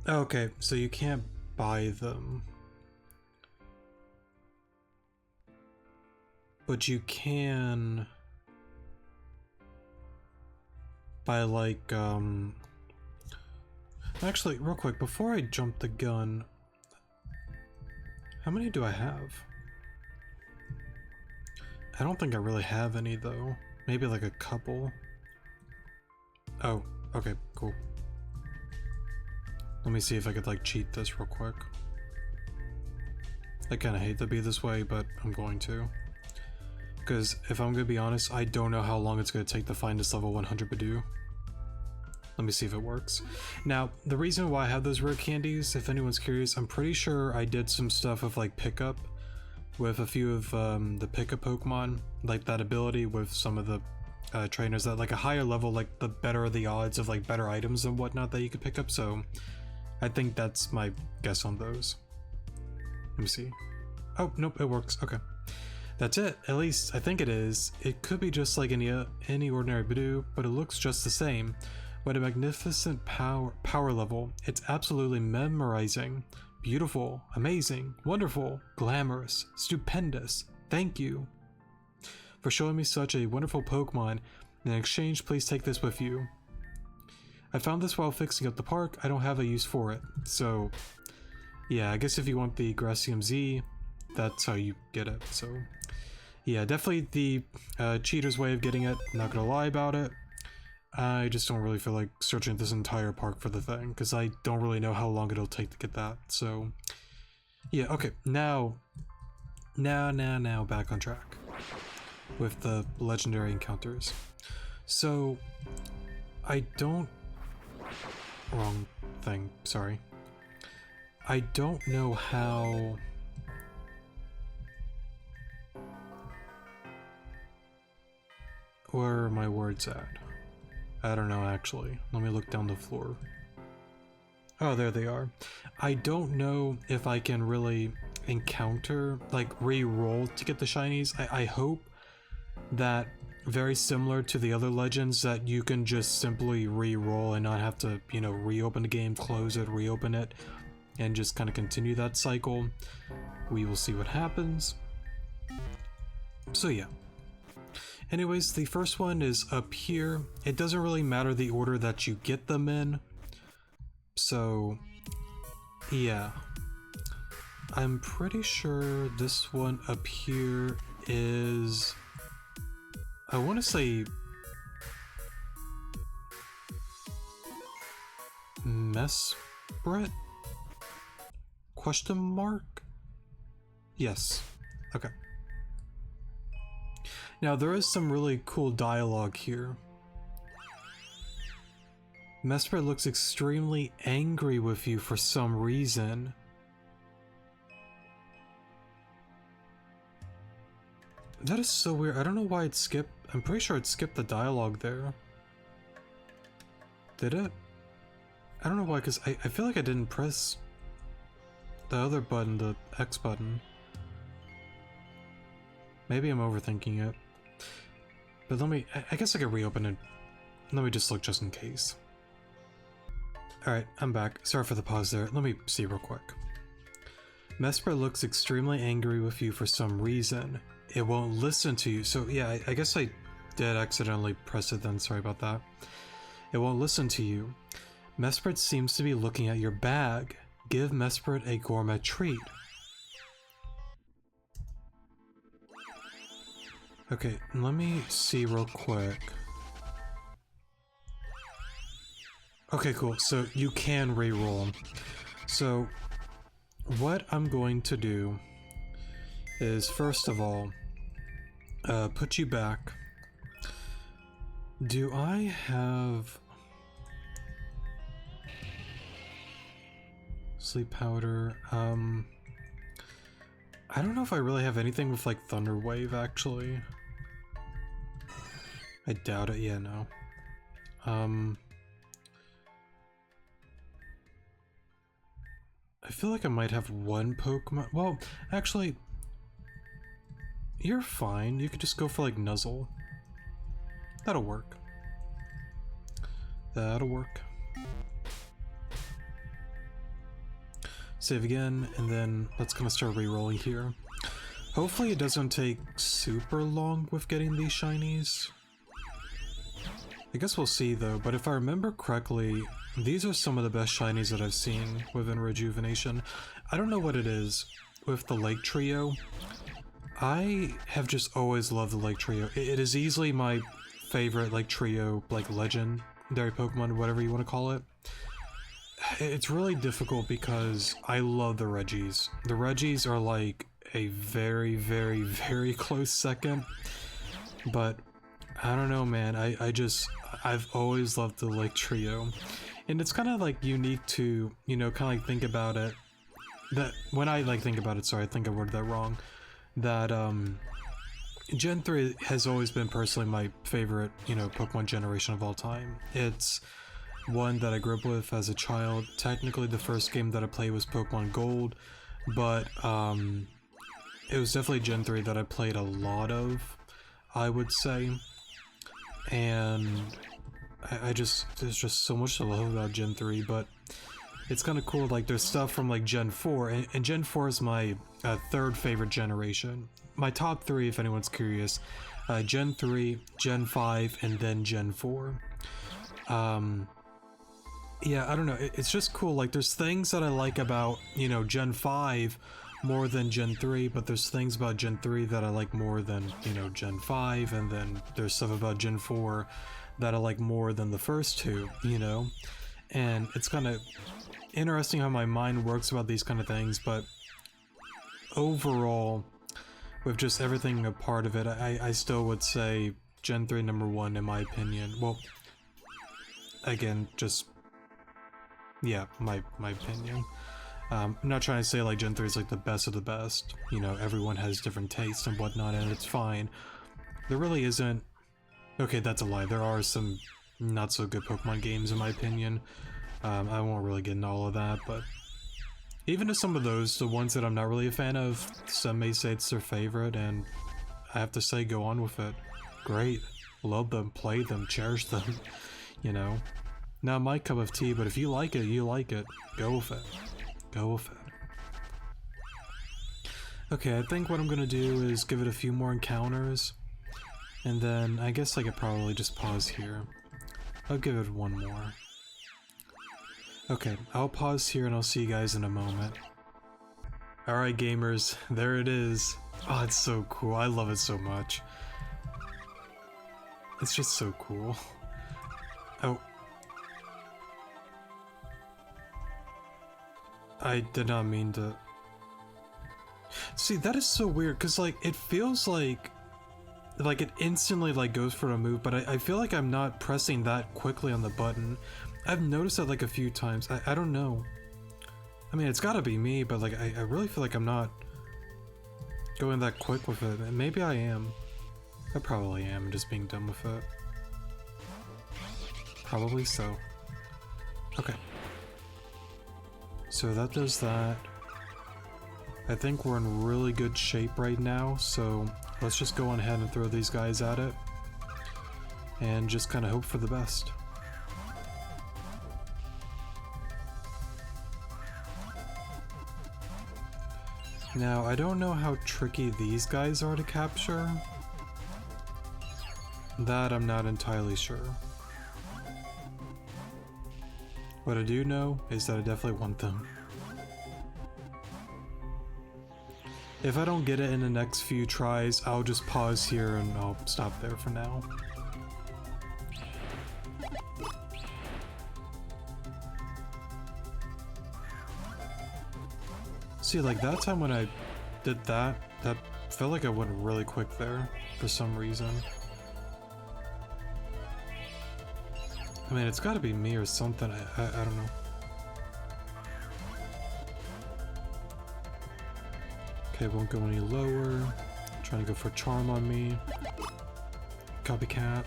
Okay, so you can't buy them. But you can buy like, actually, real quick, before I jump the gun, how many do I have? I don't think I really have any though. Maybe like a couple. Oh, okay, cool. Let me see if I could like cheat this real quick. I kind of hate to be this way, but I'm going to. Because if I'm gonna be honest, I don't know how long it's gonna take to find this level 100 Badoo. Let me see if it works. Now, the reason why I have those rare candies, if anyone's curious, I'm pretty sure I did some stuff with like pickup with a few of the pickup Pokemon, like that ability with some of the trainers that like a higher level, like the better the odds of like better items and whatnot that you could pick up. So I think that's my guess on those. Let me see. Oh, nope, it works. Okay. That's it. At least I think it is. It could be just like any ordinary Badoo, but it looks just the same. What a magnificent power level. It's absolutely memorizing. Beautiful, amazing, wonderful, glamorous, stupendous. Thank you for showing me such a wonderful Pokemon. In exchange, please take this with you. I found this while fixing up the park. I don't have a use for it. So, yeah, I guess if you want the Gracium Z, that's how you get it. So, yeah, definitely the cheater's way of getting it. Not gonna lie about it. I just don't really feel like searching this entire park for the thing, because I don't really know how long it'll take to get that, so... Yeah, okay, now back on track with the legendary encounters. So, I don't... Wrong thing, sorry. I don't know how... Where are my words at? I don't know actually. Let me look down the floor. Oh, there they are. I don't know if I can really encounter, like re-roll to get the shinies. I hope that very similar to the other legends that you can just simply re-roll and not have to, you know, reopen the game, close it, reopen it, and just kind of continue that cycle. We will see what happens. So yeah. Anyways, the first one is up here. It doesn't really matter the order that you get them in. So, yeah. I'm pretty sure this one up here is... I want to say... Mesprit? Question mark? Yes. Okay. Now, there is some really cool dialogue here. Mesprit looks extremely angry with you for some reason. That is so weird. I don't know why it skipped. I'm pretty sure it skipped the dialogue there. Did it? I don't know why, because I feel like I didn't press the other button, the X button. Maybe I'm overthinking it. But let me, I guess I could reopen it. Let me just look just in case. Alright, I'm back. Sorry for the pause there. Let me see real quick. Mesprit looks extremely angry with you for some reason. It won't listen to you. So yeah, I guess I did accidentally press it then. Sorry about that. It won't listen to you. Mesprit seems to be looking at your bag. Give Mesprit a gourmet treat. Okay, let me see real quick. Okay, cool. So you can re-roll. So what I'm going to do is, first of all, put you back. Do I have sleep powder? I don't know if I really have anything with like Thunder Wave, actually. I doubt it. Yeah, no. I feel like I might have one Pokemon. Well, actually, you're fine. You could just go for like Nuzzle. That'll work. That'll work. Save again, and then let's kind of start re-rolling here. Hopefully it doesn't take super long with getting these shinies. I guess we'll see though, but if I remember correctly, these are some of the best shinies that I've seen within Rejuvenation. I don't know what it is with the Lake Trio. I have just always loved the Lake Trio. It is easily my favorite Lake Trio, like legendary Pokemon, whatever you want to call it. It's really difficult because I love the Reggies. The Reggies are like a very, very, very close second, but I don't know, man. I've always loved the Lake Trio, and it's kind of like unique to, you know, kind of like think about it. That when I like think about it, sorry, I think I worded that wrong. That Gen 3 has always been personally my favorite, you know, Pokemon generation of all time. It's one that I grew up with as a child. Technically, the first game that I played was Pokemon Gold, but it was definitely Gen 3 that I played a lot of, I would say. And there's just so much to love about Gen 3, but it's kind of cool, like there's stuff from like Gen 4, and Gen 4 is my third favorite generation. My top three, if anyone's curious, Gen 3, Gen 5, and then Gen 4. Yeah, I don't know, it's just cool, like there's things that I like about, you know, Gen 5 more than Gen 3, but there's things about Gen 3 that I like more than, you know, Gen 5, and then there's stuff about Gen 4 that I like more than the first two, you know? And it's kind of interesting how my mind works about these kind of things, but overall, with just everything a part of it, I still would say Gen 3 number one in my opinion. Well, again, just, yeah, my opinion. I'm not trying to say like Gen 3 is like the best of the best, you know, everyone has different tastes and whatnot, and it's fine. There really isn't, okay, that's a lie, there are some not so good Pokemon games in my opinion. I won't really get into all of that, but even to some of those, the ones that I'm not really a fan of, some may say it's their favorite, and I have to say, go on with it. Great. Love them, play them, cherish them, you know. Not my cup of tea, but if you like it, you like it. Go with it. Go with it. Okay, I think what I'm gonna do is give it a few more encounters, and then I guess I could probably just pause here. I'll give it one more. Okay, I'll pause here and I'll see you guys in a moment. Alright gamers, there it is. Oh, it's so cool. I love it so much. It's just so cool. Oh. I did not mean to... See, that is so weird, because like, it feels like it instantly like goes for a move, but I feel like I'm not pressing that quickly on the button. I've noticed that like a few times. I don't know. I mean, it's gotta be me, but like I really feel like I'm not going that quick with it. And maybe I am. I probably am, just being dumb with it. Probably so. Okay. So that does that. I think we're in really good shape right now, so let's just go on ahead and throw these guys at it. And just kind of hope for the best. Now, I don't know how tricky these guys are to capture. That I'm not entirely sure. What I do know is that I definitely want them. If I don't get it in the next few tries, I'll just pause here and I'll stop there for now. See, like that time when I did that, that felt like I went really quick there for some reason. I mean, it's gotta be me or something, I don't know. Okay, won't go any lower. Trying to go for charm on me. Copycat.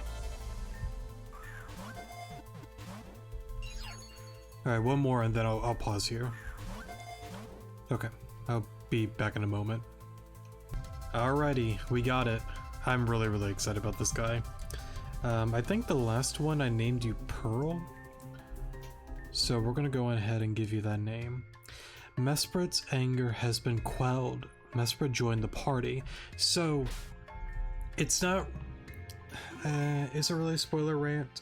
Alright, one more and then I'll pause here. Okay, I'll be back in a moment. Alrighty, we got it. I'm really excited about this guy. I think the last one I named you Pearl. So we're gonna go ahead and give you that name. Mesprit's anger has been quelled. Mesprit joined the party. So, it's not... is it really a spoiler rant?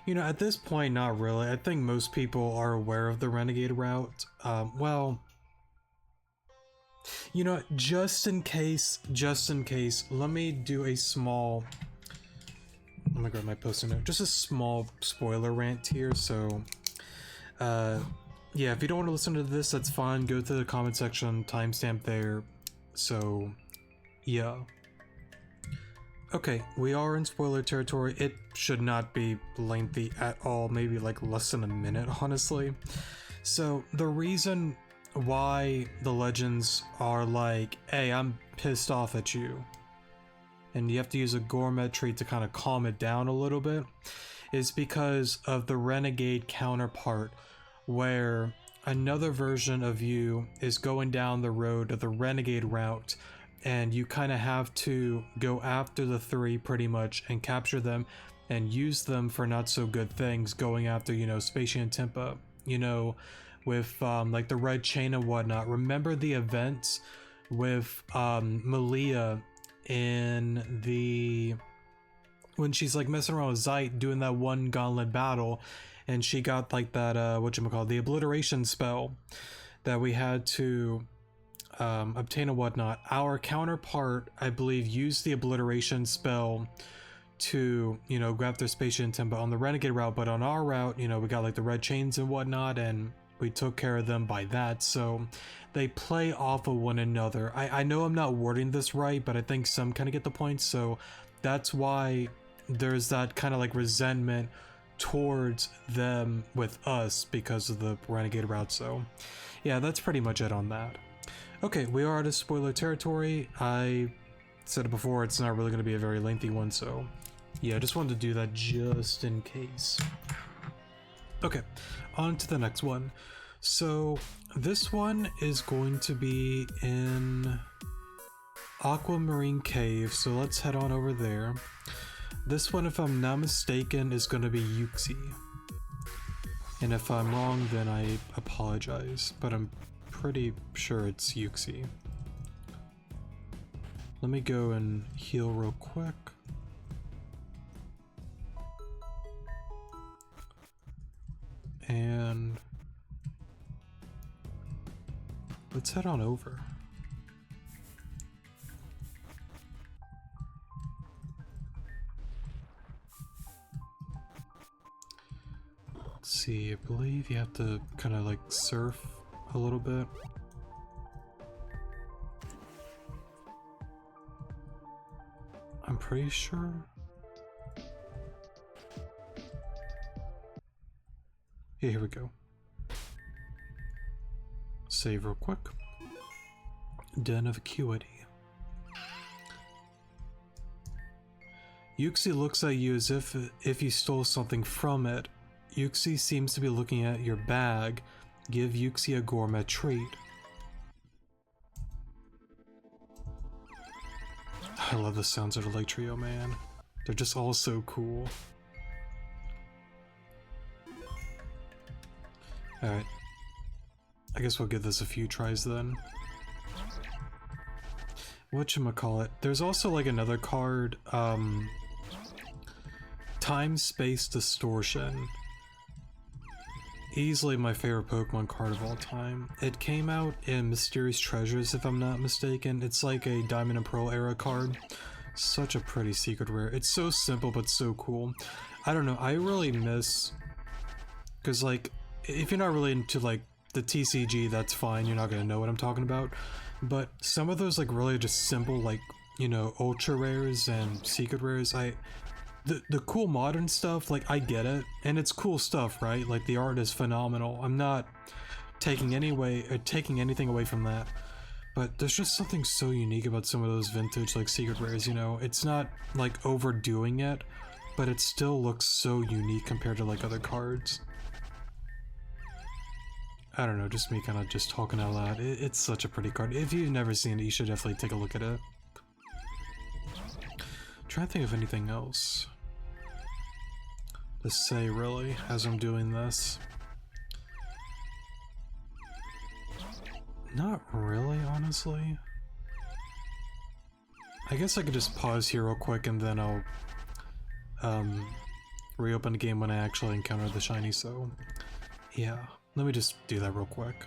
You know, at this point, not really. I think most people are aware of the Renegade route. Well... You know, just in case, let me do a small... Let me grab my post-it note. Just a small spoiler rant here, so... yeah, if you don't want to listen to this, that's fine. Go to the comment section, timestamp there. So, yeah. Okay, we are in spoiler territory. It should not be lengthy at all, maybe like less than a minute, honestly. So, the reason why the legends are like, hey, I'm pissed off at you, and you have to use a gourmet trait to kind of calm it down a little bit, is because of the renegade counterpart, where another version of you is going down the road of the renegade route, and you kind of have to go after the three pretty much and capture them and use them for not so good things, going after, you know, Spacey and Timpa, you know, with like the red chain and whatnot. Remember the events with Malia in the... when she's like messing around with Zeit doing that one gauntlet battle, and she got like that whatchamacallit, the obliteration spell that we had to obtain and whatnot. Our counterpart, I believe, used the obliteration spell to, you know, grab their Spacey and Timpa on the renegade route, but on our route, you know, we got like the red chains and whatnot, and we took care of them by that. So they play off of one another. I know I'm not wording this right, but I think some kind of get the point. So that's why there's that kind of like resentment towards them with us because of the renegade route. So yeah, that's pretty much it on that. Okay, we are out of spoiler territory. I said it before, it's not really going to be a very lengthy one, so yeah, I just wanted to do that just in case. Okay, on to the next one. So this one is going to be in Aquamarine Cave, so let's head on over there. This one, if I'm not mistaken, is going to be Yuxi. And if I'm wrong, then I apologize, but I'm pretty sure it's Yuxi. Let me go and heal real quick. And let's head on over. Let's see, I believe you have to kind of like surf a little bit. I'm pretty sure. Yeah, here we go. Save real quick. Den of Acuity. Yuxi looks at you as if you stole something from it. Yuxi seems to be looking at your bag. Give Yuxi a gourmet treat. I love the sounds of the Lake Trio, man. They're just all so cool. Alright. I guess we'll give this a few tries then. Whatchamacallit? There's also like another card, Time Space Distortion. Easily my favorite Pokemon card of all time. It came out in Mysterious Treasures, if I'm not mistaken. It's like a Diamond and Pearl era card. Such a pretty secret rare. It's so simple but so cool. I don't know, I really miss... Because like, if you're not really into like the TCG, that's fine, you're not gonna know what I'm talking about. But some of those like really just simple, like, you know, ultra rares and secret rares, the cool modern stuff, like, I get it, and it's cool stuff, right? Like, the art is phenomenal. I'm not taking anything away from that, but there's just something so unique about some of those vintage, like, secret rares, you know? It's not, like, overdoing it, but it still looks so unique compared to, like, other cards. I don't know, just me kind of just talking out loud. It's such a pretty card. If you've never seen it, you should definitely take a look at it. Trying to think of anything else to say, really, as I'm doing this. Not really, honestly. I guess I could just pause here real quick and then I'll reopen the game when I actually encounter the shiny, so yeah. Let me just do that real quick.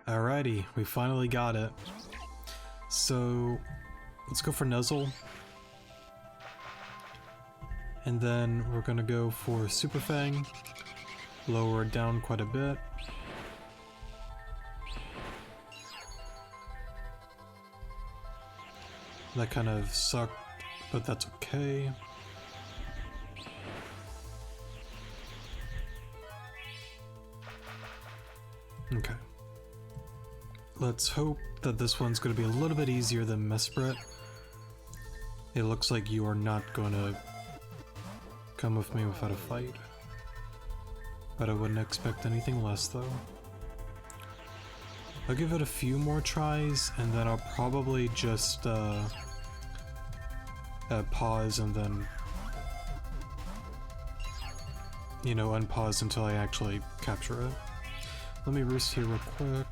Alrighty, we finally got it. So let's go for Nuzzle. And then we're gonna go for Super Fang. Lower it down quite a bit. That kind of sucked, but that's okay. Okay. Let's hope that this one's going to be a little bit easier than Mesprit. It looks like you are not going to come with me without a fight. But I wouldn't expect anything less, though. I'll give it a few more tries, and then I'll probably just pause and then, you know, unpause until I actually capture it. Let me roost here real quick,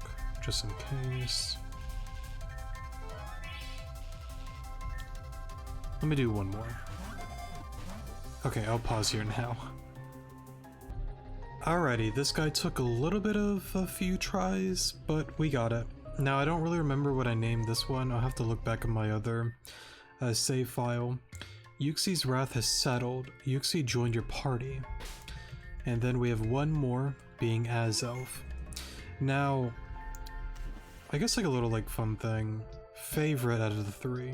just in case. Let me do one more. Okay, I'll pause here now. Alrighty, this guy took a little bit of a few tries, but we got it. Now, I don't really remember what I named this one. I'll have to look back at my other save file. Yuxi's wrath has settled. Yuxi joined your party. And then we have one more, being Azelf. Now, I guess like a little like fun thing. Favorite out of the three.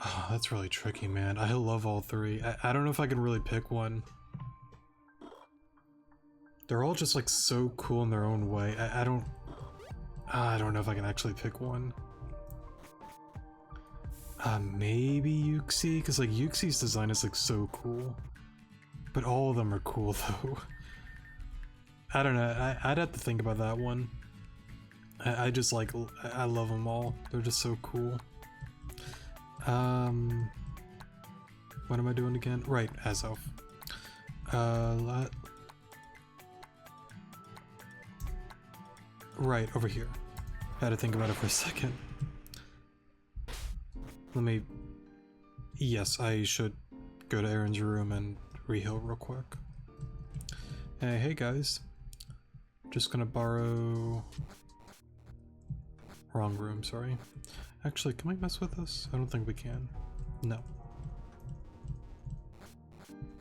Oh, that's really tricky, man. I love all three. I don't know if I can really pick one. They're all just like so cool in their own way. I don't know if I can actually pick one. Maybe Yuxi, because like Yuxi's design is like so cool. But all of them are cool though. I don't know, I'd have to think about that one. I just like, I love them all. They're just so cool. What am I doing again? Right, Azelf. Right, over here. I had to think about it for a second. Let me... Yes, I should go to Aaron's room and re-heal real quick. Hey guys. Just gonna borrow... Wrong room, sorry. Actually, can we mess with this? I don't think we can. No.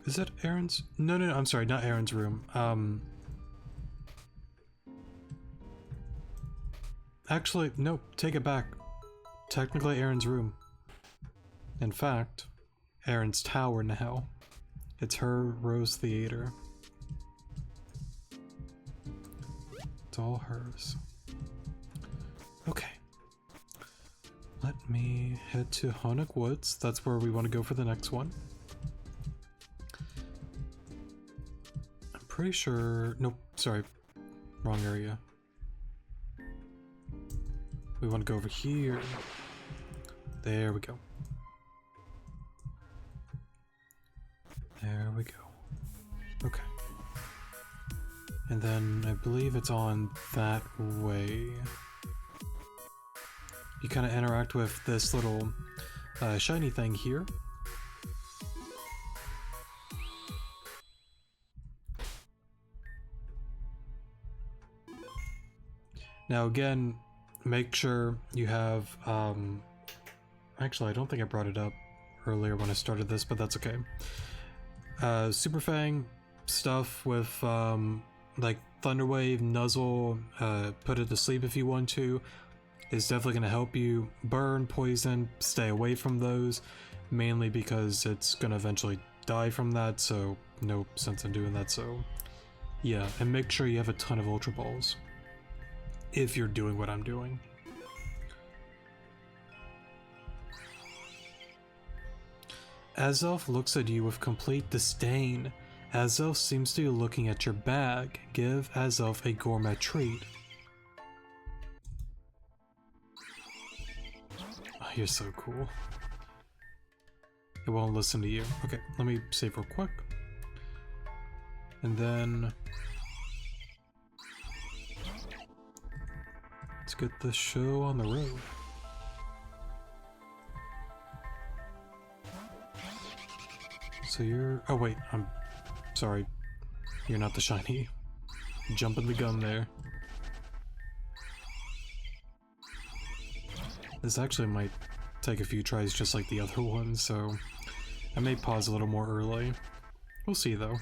Is that Aaron's? No, I'm sorry, not Aaron's room. Actually, nope, take it back. Technically Aaron's room. In fact, Aaron's tower now. It's her Rose Theater. It's all hers. Okay. Let me head to Honeck Woods. That's where we want to go for the next one. I'm pretty sure... Nope, sorry. Wrong area. We want to go over here. There we go. There we go. Okay. And then I believe it's on that way. You kind of interact with this little shiny thing here. Now again, make sure you have, actually I don't think I brought it up earlier when I started this, but that's okay. Super Fang stuff with like Thunderwave, Nuzzle, put it to sleep if you want to, is definitely going to help you. Burn, Poison, stay away from those, mainly because it's going to eventually die from that, so no sense in doing that. So yeah, and make sure you have a ton of Ultra Balls if you're doing what I'm doing. Azelf looks at you with complete disdain. Azelf seems to be looking at your bag. Give Azelf a gourmet treat. Oh, you're so cool. It won't listen to you. Okay, let me save real quick. And then let's get the show on the road. So you're... oh wait, I'm sorry. You're not the shiny. Jumping the gun there. This actually might take a few tries just like the other one, so I may pause a little more early. We'll see though.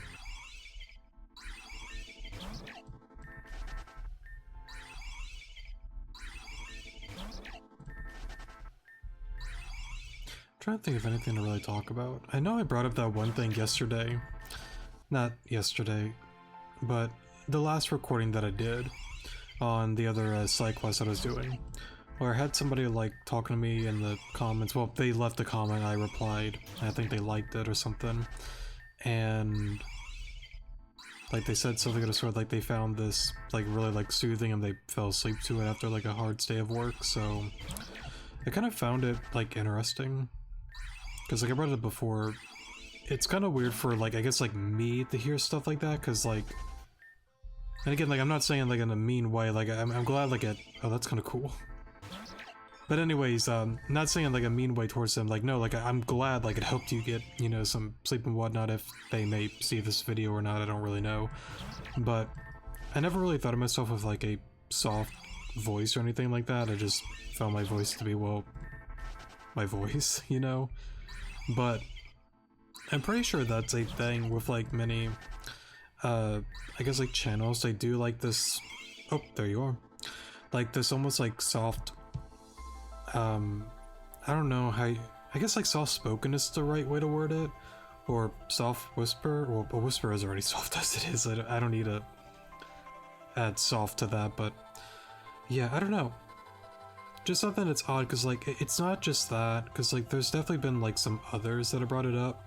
Trying to think of anything to really talk about. I know I brought up that one thing yesterday. Not yesterday, but the last recording that I did on the other side quest that I was doing, where I had somebody like talking to me in the comments. Well, they left a comment, I replied. I think they liked it or something. And like they said something of the sort, like they found this like really like soothing and they fell asleep to it after like a hard day of work. So I kind of found it like interesting. Because like I brought it up before, it's kind of weird for like, I guess like me to hear stuff like that, because like, and again, like I'm not saying like in a mean way, like I'm glad like it, oh that's kind of cool. But anyways, not saying like a mean way towards them, like no, like I'm glad like it helped you get, you know, some sleep and whatnot. If they may see this video or not, I don't really know. But I never really thought of myself with like a soft voice or anything like that. I just found my voice to be, well, my voice, you know? But I'm pretty sure that's a thing with like many, I guess like channels. They do like this, oh, there you are. Like this almost like soft, I don't know how, I guess like soft spoken is the right way to word it. Or soft whisper, well, a whisper is already soft as it is. I don't need to add soft to that, but yeah, I don't know. Just something that's odd, because like it's not just that, because like there's definitely been like some others that have brought it up.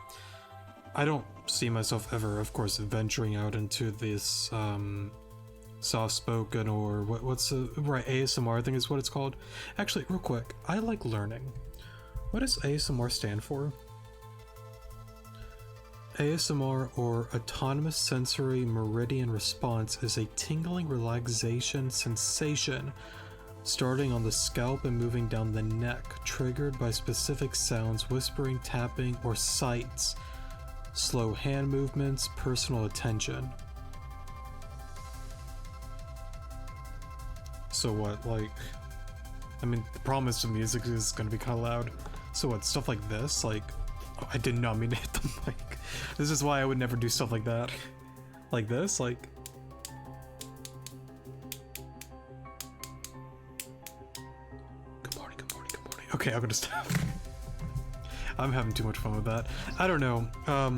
I don't see myself ever, of course, venturing out into this soft-spoken or what's the right ASMR, I think is what it's called. Actually, real quick, I like learning. What does ASMR stand for? ASMR, or Autonomous Sensory Meridian Response, is a tingling relaxation sensation starting on the scalp and moving down the neck, triggered by specific sounds, whispering, tapping, or sights. Slow hand movements, personal attention. So what, like, I mean, the problem is the music is gonna be kind of loud. So what, stuff like this? Like, oh, I did not mean to hit the mic. This is why I would never do stuff like that. Like this, like... Good morning, good morning, good morning. Okay, I'm gonna stop. I'm having too much fun with that. I don't know. I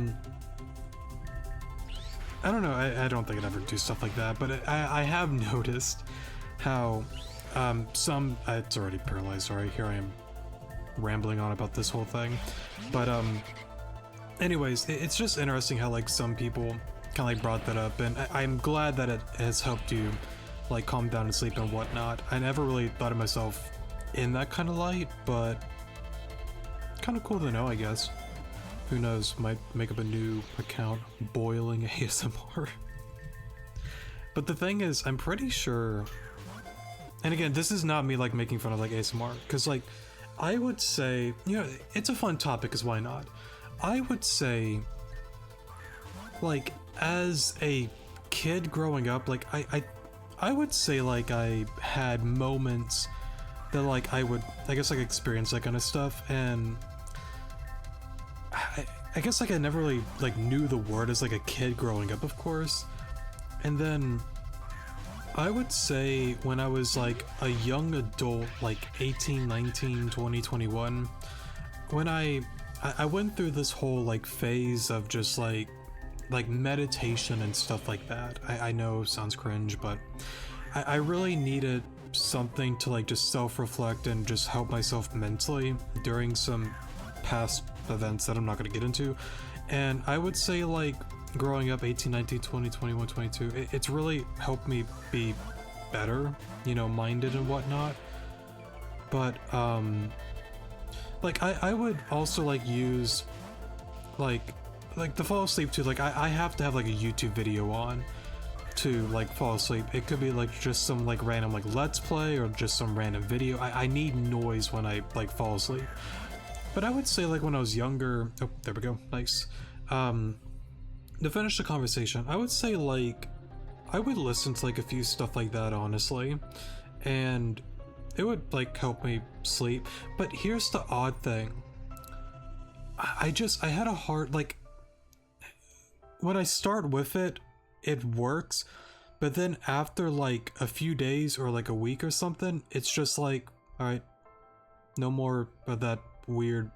don't know. I don't think I'd ever do stuff like that, but I have noticed how some... it's already paralyzed, sorry. Here I am rambling on about this whole thing. But anyways, it's just interesting how like some people kind of like brought that up, and I'm glad that it has helped you like calm down and sleep and whatnot. I never really thought of myself in that kind of light, but kind of cool to know, I guess. Who knows, might make up a new account, Boiling ASMR. But the thing is, I'm pretty sure, and again, this is not me like making fun of like ASMR, because like I would say, you know, it's a fun topic, because why not? I would say, like, as a kid growing up, like I I would say like I had moments that like I guess like experience that kind of stuff, and I guess like I never really like knew the word as like a kid growing up, of course. And then I would say when I was like a young adult, like 18, 19, 20, 21, when I went through this whole like phase of just like meditation and stuff like that. I know sounds cringe, but I really needed something to like just self-reflect and just help myself mentally during some past events that I'm not going to get into. And I would say like growing up 18, 19, 20, 21, 22, it's really helped me be better, you know, minded and whatnot. But like I would also like use like to fall asleep too. Like I have to have like a YouTube video on to like fall asleep. It could be like just some like random like let's play or just some random video. I need noise when I like fall asleep. But I would say like when I was younger, oh there we go, nice. To finish the conversation, I would say like I would listen to like a few stuff like that, honestly, and it would like help me sleep. But here's the odd thing, I had a hard, like when I start with it, it works, but then after like a few days or like a week or something, it's just like, all right, no more of that weird,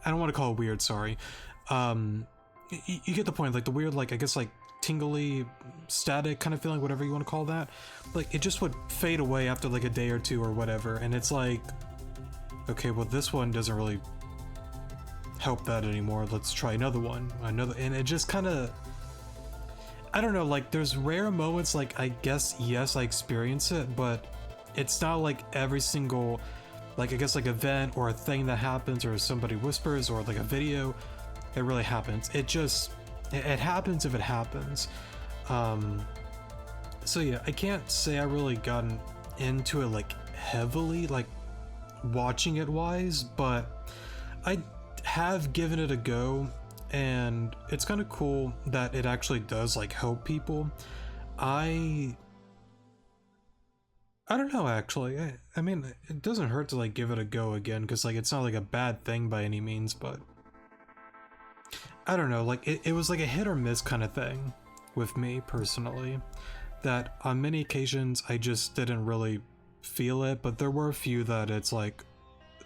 I don't want to call it weird, sorry. You get the point, like the weird, like I guess like tingly, static kind of feeling, whatever you want to call that. Like it just would fade away after like a day or two or whatever, and it's like, okay, well this one doesn't really help that anymore. Let's try another one, and it just kind of, I don't know, like there's rare moments like I guess yes I experience it, but it's not like every single like I guess like event or a thing that happens or somebody whispers or like a video, it really happens. It just it happens if it happens. So yeah, I can't say I really gotten into it like heavily, like watching it wise, but I have given it a go, and it's kind of cool that it actually does like help people. I don't know, actually. I mean, it doesn't hurt to like give it a go again, because like it's not like a bad thing by any means, but I don't know, like it was like a hit or miss kind of thing with me personally, that on many occasions I just didn't really feel it, but there were a few that it's like,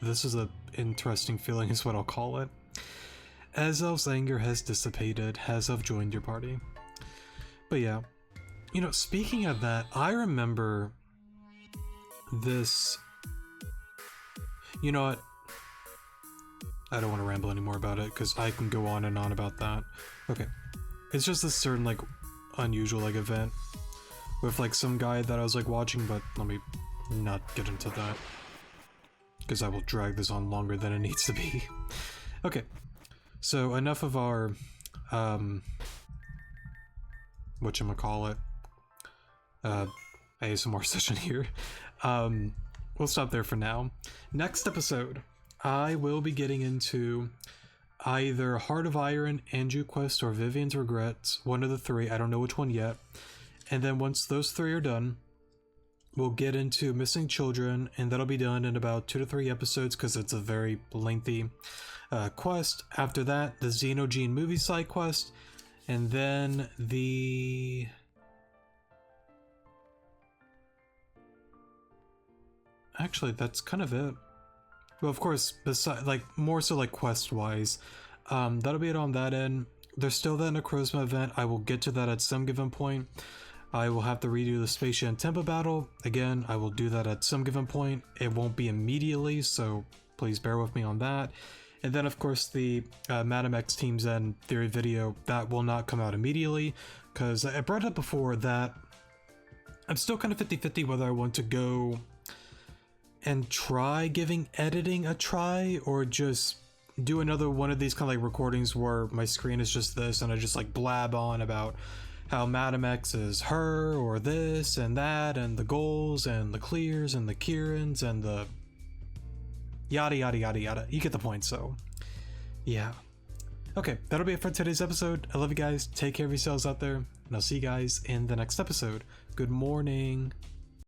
this is a interesting feeling is what I'll call it. As Elf's anger has dissipated, has Elf joined your party. But yeah, you know, speaking of that, I remember this, you know what, I don't want to ramble anymore about it because I can go on and on about that. Okay, it's just this certain like unusual like event with like some guy that I was like watching, but let me not get into that because I will drag this on longer than it needs to be. Okay, so enough of our whatchamacallit ASMR session here. We'll stop there for now. Next episode, I will be getting into either Heart of Iron, Anju Quest, or Vivian's Regrets. One of the three. I don't know which one yet. And then once those three are done, we'll get into Missing Children, and that'll be done in about 2 to 3 episodes because it's a very lengthy quest. After that, the Xenogene movie side quest, and then the... Actually, that's kind of it. Well, of course, besides, like, more so like quest-wise, that'll be it on that end. There's still that Necrozma event. I will get to that at some given point. I will have to redo the Spacia and Tempa battle. Again, I will do that at some given point. It won't be immediately, so please bear with me on that. And then, of course, the Madam X Team's End theory video, that will not come out immediately, because I brought up before that I'm still kind of 50-50 whether I want to go and try giving editing a try, or just do another one of these kind of like recordings where my screen is just this and I just like blab on about how Madam X is her, or this and that, and the goals and the clears and the Kirans and the yada yada yada yada. You get the point. So yeah, okay, that'll be it for today's episode. I love you guys, take care of yourselves out there, and I'll see you guys in the next episode. Good morning.